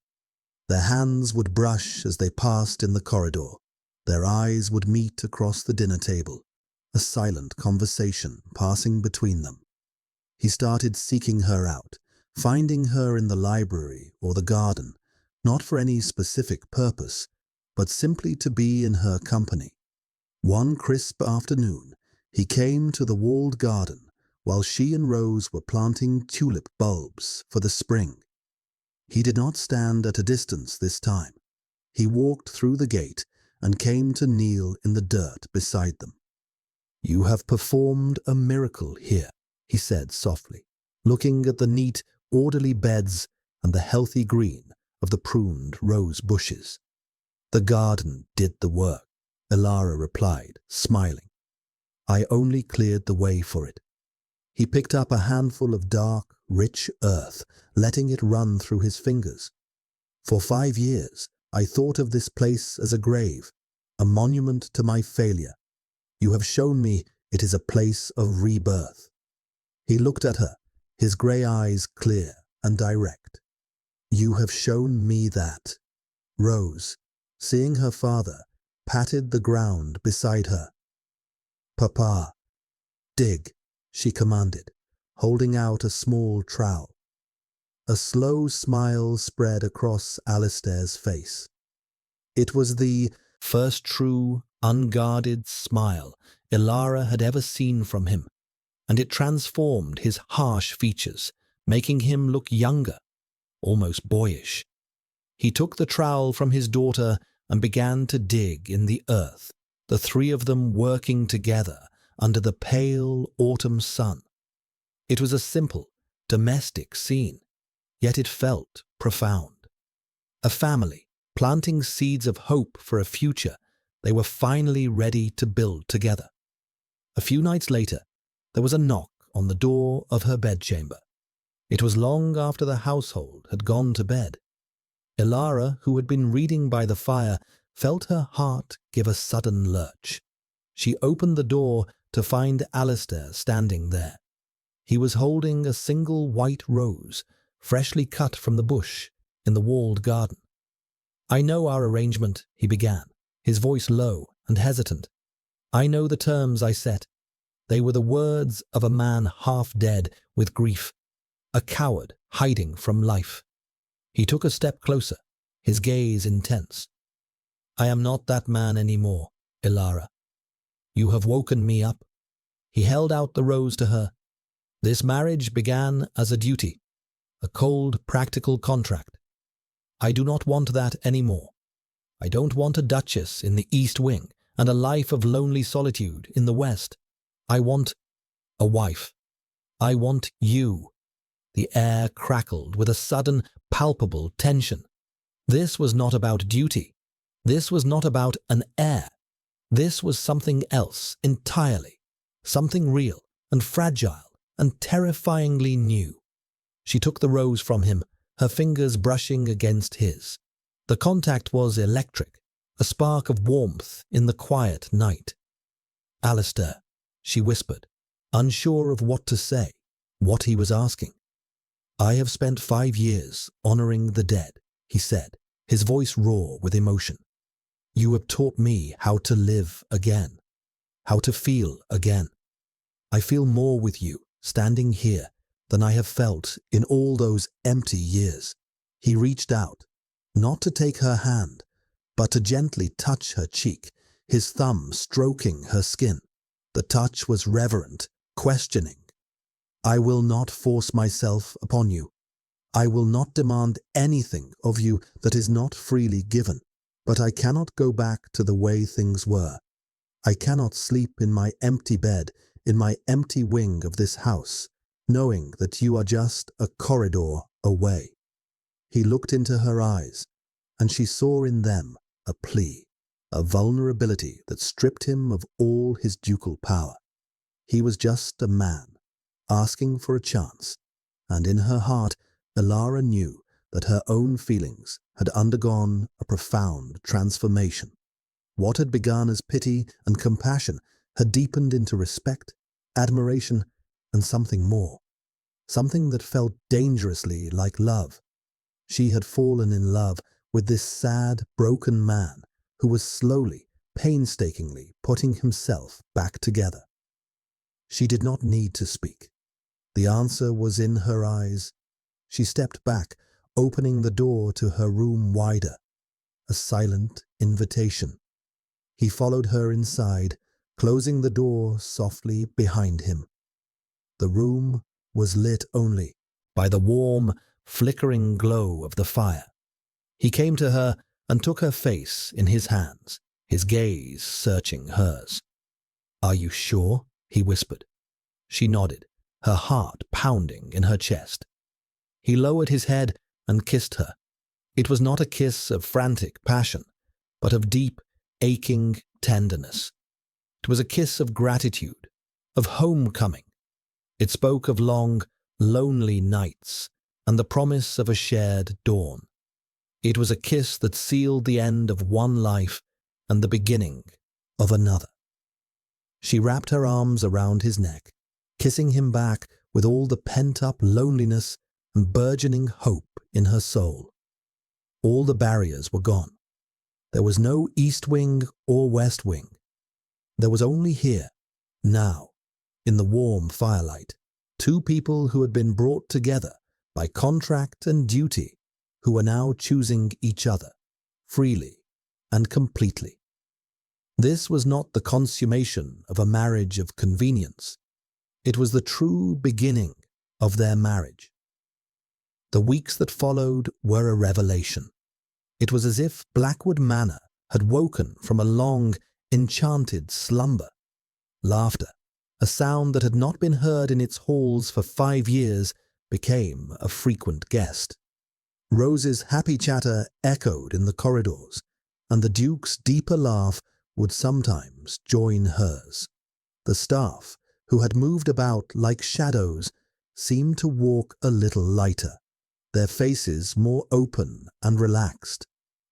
Their hands would brush as they passed in the corridor. Their eyes would meet across the dinner table, a silent conversation passing between them. He started seeking her out, finding her in the library or the garden, not for any specific purpose, but simply to be in her company. One crisp afternoon, he came to the walled garden while she and Rose were planting tulip bulbs for the spring. He did not stand at a distance this time. He walked through the gate and came to kneel in the dirt beside them. "You have performed a miracle here," he said softly, looking at the neat, orderly beds and the healthy green of the pruned rose bushes. "The garden did the work," Elara replied, smiling. "I only cleared the way for it." He picked up a handful of dark, rich earth, letting it run through his fingers. "For 5 years, I thought of this place as a grave, a monument to my failure. You have shown me it is a place of rebirth." He looked at her, his grey eyes clear and direct. "You have shown me that." Rose, seeing her father, patted the ground beside her. "Papa, "Dig," she commanded, holding out a small trowel. A slow smile spread across Alistair's face. It was the first true, unguarded smile Ilara had ever seen from him, and it transformed his harsh features, making him look younger, almost boyish. He took the trowel from his daughter and began to dig in the earth, the three of them working together under the pale autumn sun. It was a simple, domestic scene, yet it felt profound. A family planting seeds of hope for a future they were finally ready to build together. A few nights later, there was a knock on the door of her bedchamber. It was long after the household had gone to bed. Ilara, who had been reading by the fire, felt her heart give a sudden lurch. She opened the door to find Alistair standing there. He was holding a single white rose, freshly cut from the bush in the walled garden. "I know our arrangement," he began, his voice low and hesitant. "I know the terms I set. They were the words of a man half dead with grief, a coward hiding from life." He took a step closer, his gaze intense. "I am not that man anymore, Ilara. You have woken me up." He held out the rose to her. "This marriage began as a duty, a cold, practical contract. I do not want that anymore. I don't want a duchess in the East Wing and a life of lonely solitude in the West. I want a wife. I want you." The air crackled with a sudden, palpable tension. This was not about duty. This was not about an heir. This was something else entirely, something real and fragile and terrifyingly new. She took the rose from him, her fingers brushing against his. The contact was electric, a spark of warmth in the quiet night. "Alistair," she whispered, unsure of what to say, what he was asking. "I have spent 5 years honoring the dead," he said, his voice raw with emotion. "You have taught me how to live again, how to feel again. I feel more with you, standing here, than I have felt in all those empty years." He reached out, not to take her hand, but to gently touch her cheek, his thumb stroking her skin. The touch was reverent, questioning. "I will not force myself upon you. I will not demand anything of you that is not freely given, but I cannot go back to the way things were. I cannot sleep in my empty bed, in my empty wing of this house, knowing that you are just a corridor away." He looked into her eyes, and she saw in them a plea, a vulnerability that stripped him of all his ducal power. He was just a man, asking for a chance, and in her heart, Ilara knew that her own feelings had undergone a profound transformation. What had begun as pity and compassion had deepened into respect, admiration, and something more, something that felt dangerously like love. She had fallen in love with this sad, broken man who was slowly, painstakingly putting himself back together. She did not need to speak. The answer was in her eyes. She stepped back, opening the door to her room wider, a silent invitation. He followed her inside, closing the door softly behind him. The room was lit only by the warm, flickering glow of the fire. He came to her and took her face in his hands, his gaze searching hers. "Are you sure?" he whispered. She nodded, her heart pounding in her chest. He lowered his head and kissed her. It was not a kiss of frantic passion, but of deep, aching tenderness. It was a kiss of gratitude, of homecoming. It spoke of long, lonely nights and the promise of a shared dawn. It was a kiss that sealed the end of one life and the beginning of another. She wrapped her arms around his neck, kissing him back with all the pent-up loneliness and burgeoning hope in her soul. All the barriers were gone. There was no East Wing or West Wing. There was only here, now, in the warm firelight, two people who had been brought together by contract and duty, who were now choosing each other, freely and completely. This was not the consummation of a marriage of convenience. It was the true beginning of their marriage. The weeks that followed were a revelation. It was as if Blackwood Manor had woken from a long, enchanted slumber. Laughter, a sound that had not been heard in its halls for 5 years, became a frequent guest. Rose's happy chatter echoed in the corridors, and the Duke's deeper laugh would sometimes join hers. The staff, who had moved about like shadows, seemed to walk a little lighter, their faces more open and relaxed.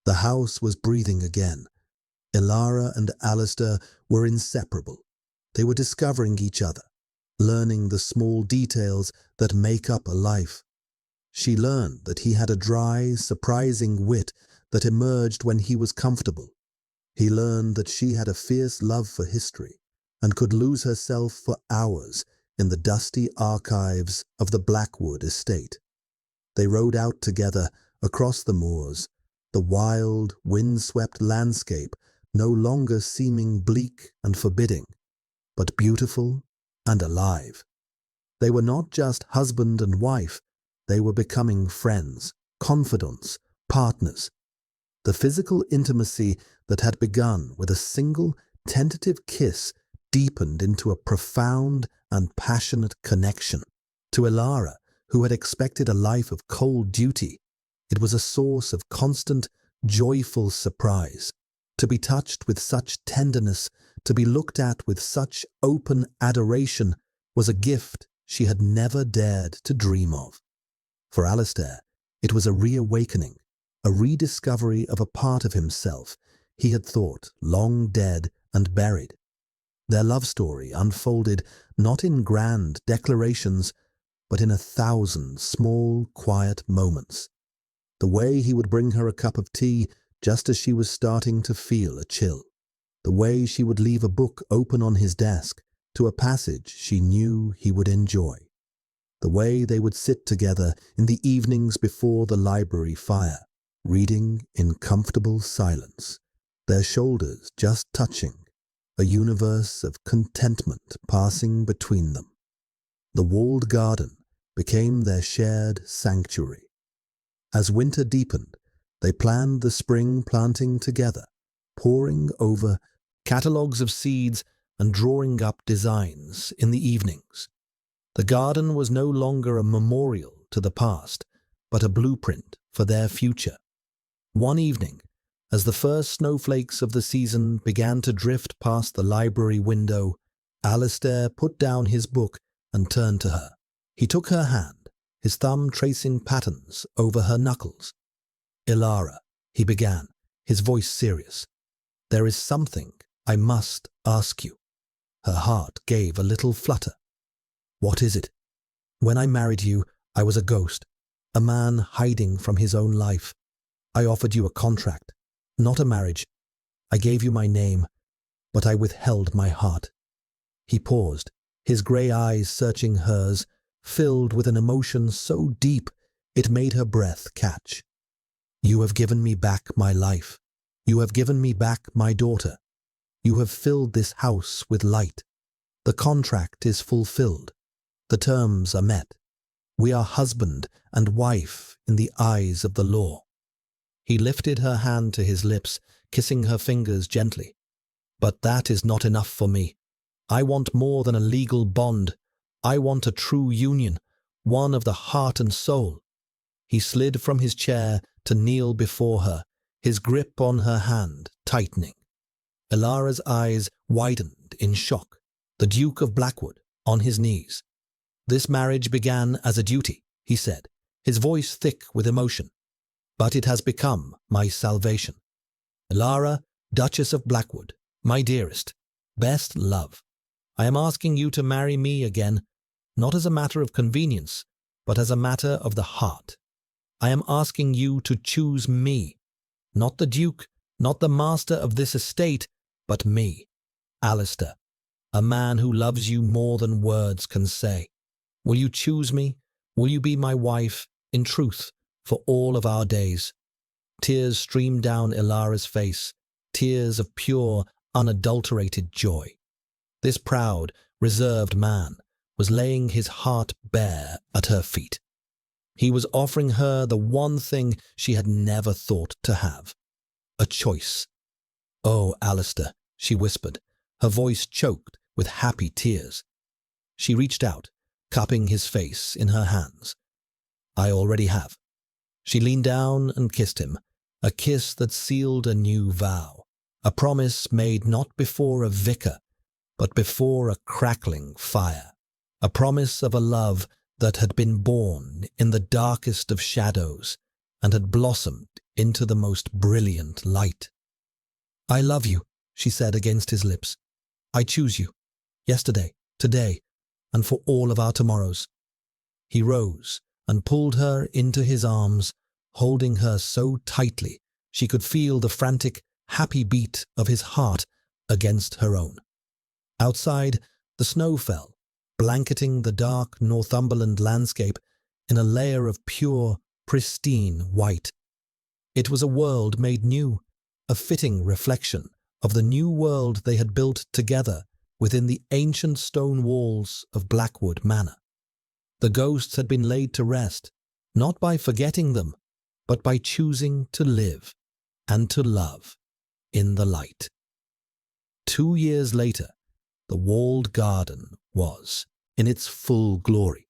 The house was breathing again. Elara and Alistair were inseparable. They were discovering each other, learning the small details that make up a life. She learned that he had a dry, surprising wit that emerged when he was comfortable. He learned that she had a fierce love for history and could lose herself for hours in the dusty archives of the Blackwood estate. They rode out together across the moors, the wild, wind-swept landscape no longer seeming bleak and forbidding, but beautiful and alive. They were not just husband and wife, they were becoming friends, confidants, partners. The physical intimacy that had begun with a single, tentative kiss deepened into a profound and passionate connection. To Elara, who had expected a life of cold duty, it was a source of constant, joyful surprise. To be touched with such tenderness, to be looked at with such open adoration, was a gift she had never dared to dream of. For Alistair, it was a reawakening, a rediscovery of a part of himself he had thought long dead and buried. Their love story unfolded not in grand declarations, but in 1,000 small, quiet moments. The way he would bring her a cup of tea just as she was starting to feel a chill. The way she would leave a book open on his desk to a passage she knew he would enjoy. The way they would sit together in the evenings before the library fire, reading in comfortable silence, their shoulders just touching, a universe of contentment passing between them. The walled garden became their shared sanctuary. As winter deepened, they planned the spring planting together, poring over catalogues of seeds and drawing up designs in the evenings. The garden was no longer a memorial to the past, but a blueprint for their future. One evening, as the first snowflakes of the season began to drift past the library window, Alistair put down his book and turned to her. He took her hand, his thumb tracing patterns over her knuckles. "Elara," he began, his voice serious, "there is something I must ask you." Her heart gave a little flutter. "What is it?" "When I married you, I was a ghost, a man hiding from his own life. I offered you a contract, not a marriage. I gave you my name, but I withheld my heart." He paused, his grey eyes searching hers, filled with an emotion so deep it made her breath catch. "You have given me back my life. You have given me back my daughter. You have filled this house with light. The contract is fulfilled. The terms are met. We are husband and wife in the eyes of the law." He lifted her hand to his lips, kissing her fingers gently. "But that is not enough for me. I want more than a legal bond. I want a true union, one of the heart and soul." He slid from his chair to kneel before her, his grip on her hand tightening. Elara's eyes widened in shock. The Duke of Blackwood, on his knees. "This marriage began as a duty," he said, his voice thick with emotion. "But it has become my salvation. Elara, Duchess of Blackwood, my dearest, best love, I am asking you to marry me again, not as a matter of convenience, but as a matter of the heart. I am asking you to choose me, not the Duke, not the master of this estate, but me, Alistair. a man who loves you more than words can say. Will you choose me? Will you be my wife, in truth, for all of our days?" Tears streamed down Ilara's face, tears of pure, unadulterated joy. This proud, reserved man was laying his heart bare at her feet. He was offering her the one thing she had never thought to have, a choice. "Oh, Alistair," she whispered, her voice choked with happy tears. She reached out, cupping his face in her hands. "I already have." She leaned down and kissed him, a kiss that sealed a new vow, a promise made not before a vicar, but before a crackling fire, a promise of a love that had been born in the darkest of shadows and had blossomed into the most brilliant light. "I love you," she said against his lips. "I choose you, yesterday, today, and for all of our tomorrows." He rose and pulled her into his arms, holding her so tightly she could feel the frantic, happy beat of his heart against her own. Outside, the snow fell, blanketing the dark Northumberland landscape in a layer of pure, pristine white. It was a world made new, a fitting reflection of the new world they had built together within the ancient stone walls of Blackwood Manor. The ghosts had been laid to rest, not by forgetting them, but by choosing to live and to love in the light. 2 years later, the walled garden was in its full glory.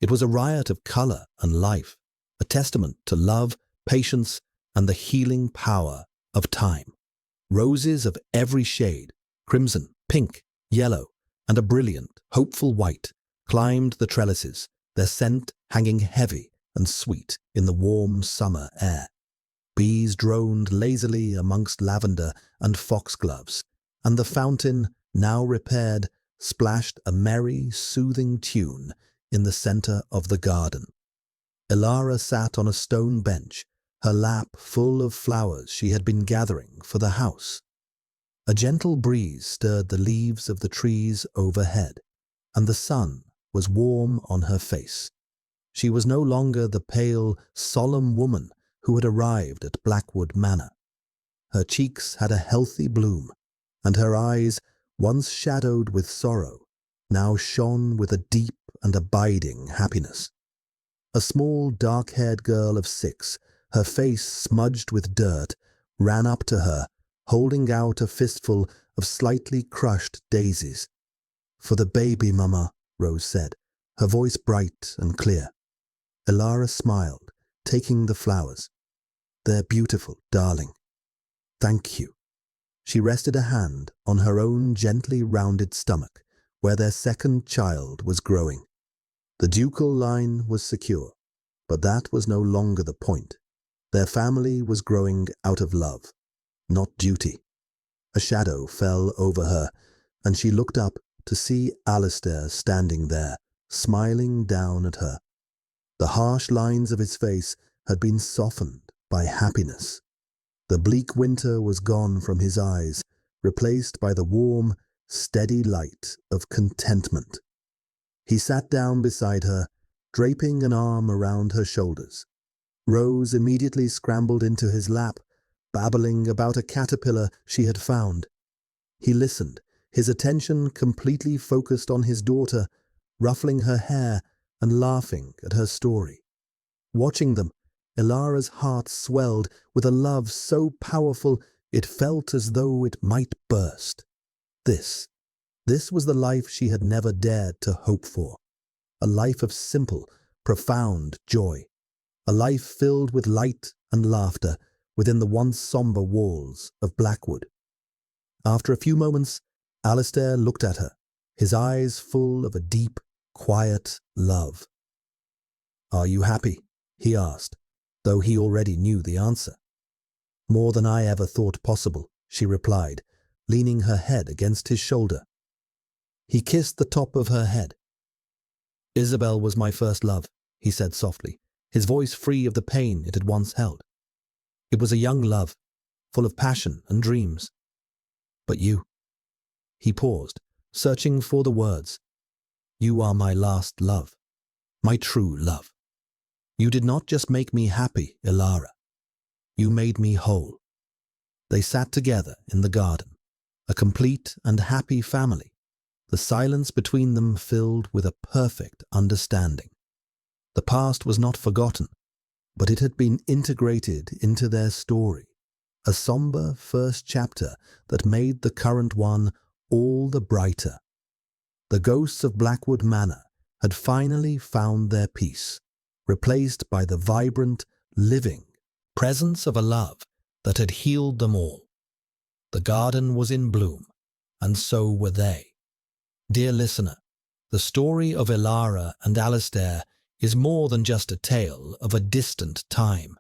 It was a riot of color and life, a testament to love, patience, and the healing power of time. Roses of every shade, crimson, pink, yellow, and a brilliant, hopeful white, climbed the trellises, their scent hanging heavy and sweet in the warm summer air. Bees droned lazily amongst lavender and foxgloves, and the fountain, now repaired, splashed a merry, soothing tune in the center of the garden. Ilara sat on a stone bench, her lap full of flowers she had been gathering for the house. A gentle breeze stirred the leaves of the trees overhead, and the sun was warm on her face. She was no longer the pale, solemn woman who had arrived at Blackwood Manor. Her cheeks had a healthy bloom, and her eyes, once shadowed with sorrow, now shone with a deep and abiding happiness. A small, dark-haired girl of 6, her face smudged with dirt, ran up to her, holding out a fistful of slightly crushed daisies. "For the baby, Mama," Rose said, her voice bright and clear. Ilara smiled, taking the flowers. "They're beautiful, darling. Thank you." She rested a hand on her own gently rounded stomach, where their second child was growing. The ducal line was secure, but that was no longer the point. Their family was growing out of love, not duty. A shadow fell over her, and she looked up to see Alistair standing there, smiling down at her. The harsh lines of his face had been softened by happiness. The bleak winter was gone from his eyes, replaced by the warm, steady light of contentment. He sat down beside her, draping an arm around her shoulders. Rose immediately scrambled into his lap, babbling about a caterpillar she had found. He listened, his attention completely focused on his daughter, ruffling her hair and laughing at her story. Watching them, Ilara's heart swelled with a love so powerful it felt as though it might burst. This was the life she had never dared to hope for. A life of simple, profound joy. A life filled with light and laughter within the once somber walls of Blackwood. After a few moments, Alistair looked at her, his eyes full of a deep, quiet love. "Are you happy?" he asked, though he already knew the answer. "More than I ever thought possible," she replied, leaning her head against his shoulder. He kissed the top of her head. "Isabel was my first love," he said softly, his voice free of the pain it had once held. "It was a young love, full of passion and dreams. But you—" He paused, searching for the words. You are my last love, my true love. You did not just make me happy, Elara. You made me whole. They sat together in the garden, a complete and happy family, the silence between them filled with a perfect understanding. The past was not forgotten, but it had been integrated into their story, a somber first chapter that made the current one all the brighter. The ghosts of Blackwood Manor had finally found their peace, replaced by the vibrant, living presence of a love that had healed them all. The garden was in bloom, and so were they. Dear listener, the story of Elara and Alistair is more than just a tale of a distant time.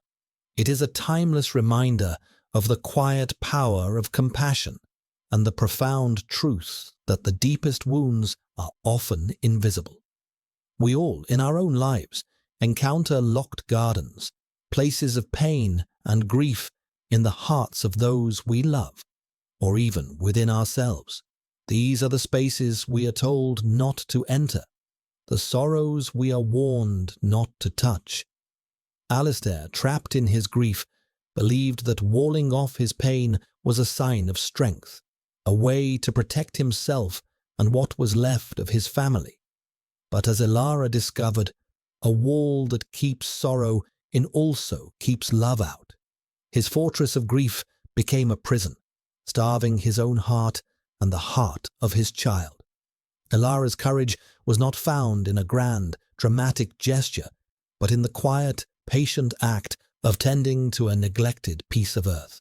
It is a timeless reminder of the quiet power of compassion and the profound truth that the deepest wounds are often invisible. We all, in our own lives, encounter locked gardens, places of pain and grief in the hearts of those we love, or even within ourselves. These are the spaces we are told not to enter, the sorrows we are warned not to touch. Alistair, trapped in his grief, believed that walling off his pain was a sign of strength, a way to protect himself and what was left of his family. But as Elara discovered, a wall that keeps sorrow in also keeps love out. His fortress of grief became a prison, starving his own heart and the heart of his child. Elara's courage was not found in a grand, dramatic gesture, but in the quiet, patient act of tending to a neglected piece of earth.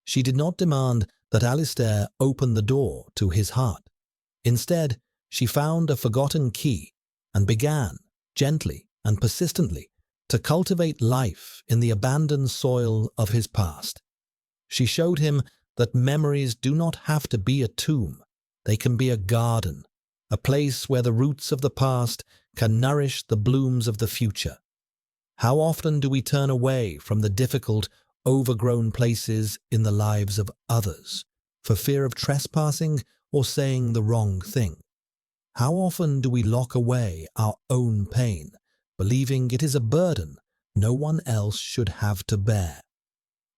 She did not demand that Alistair open the door to his heart. Instead, she found a forgotten key and began, gently and persistently, to cultivate life in the abandoned soil of his past. She showed him that memories do not have to be a tomb. They can be a garden, a place where the roots of the past can nourish the blooms of the future. How often do we turn away from the difficult, overgrown places in the lives of others for fear of trespassing or saying the wrong thing? How often do we lock away our own pain, believing it is a burden no one else should have to bear?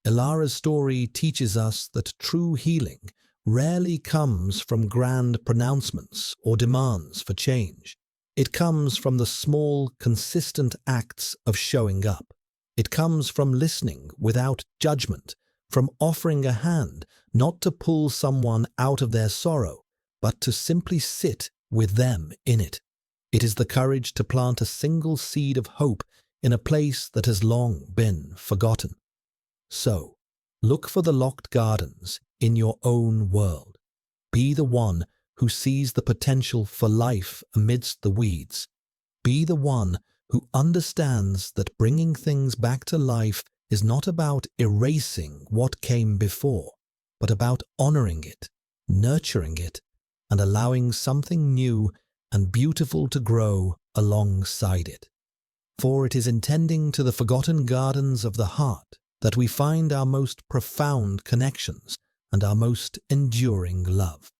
Elara's story teaches us that true healing rarely comes from grand pronouncements or demands for change. It comes from the small, consistent acts of showing up. It comes from listening without judgment, from offering a hand not to pull someone out of their sorrow, but to simply sit with them in it. It is the courage to plant a single seed of hope in a place that has long been forgotten. So, look for the locked gardens in your own world. Be the one who sees the potential for life amidst the weeds. Be the one who understands that bringing things back to life is not about erasing what came before, but about honoring it, nurturing it, and allowing something new and beautiful to grow alongside it. For it is in tending to the forgotten gardens of the heart that we find our most profound connections and our most enduring love.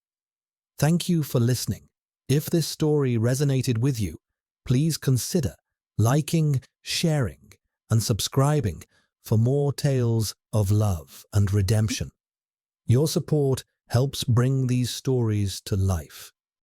Thank you for listening. If this story resonated with you, please consider liking, sharing, and subscribing for more tales of love and redemption. Your support helps bring these stories to life.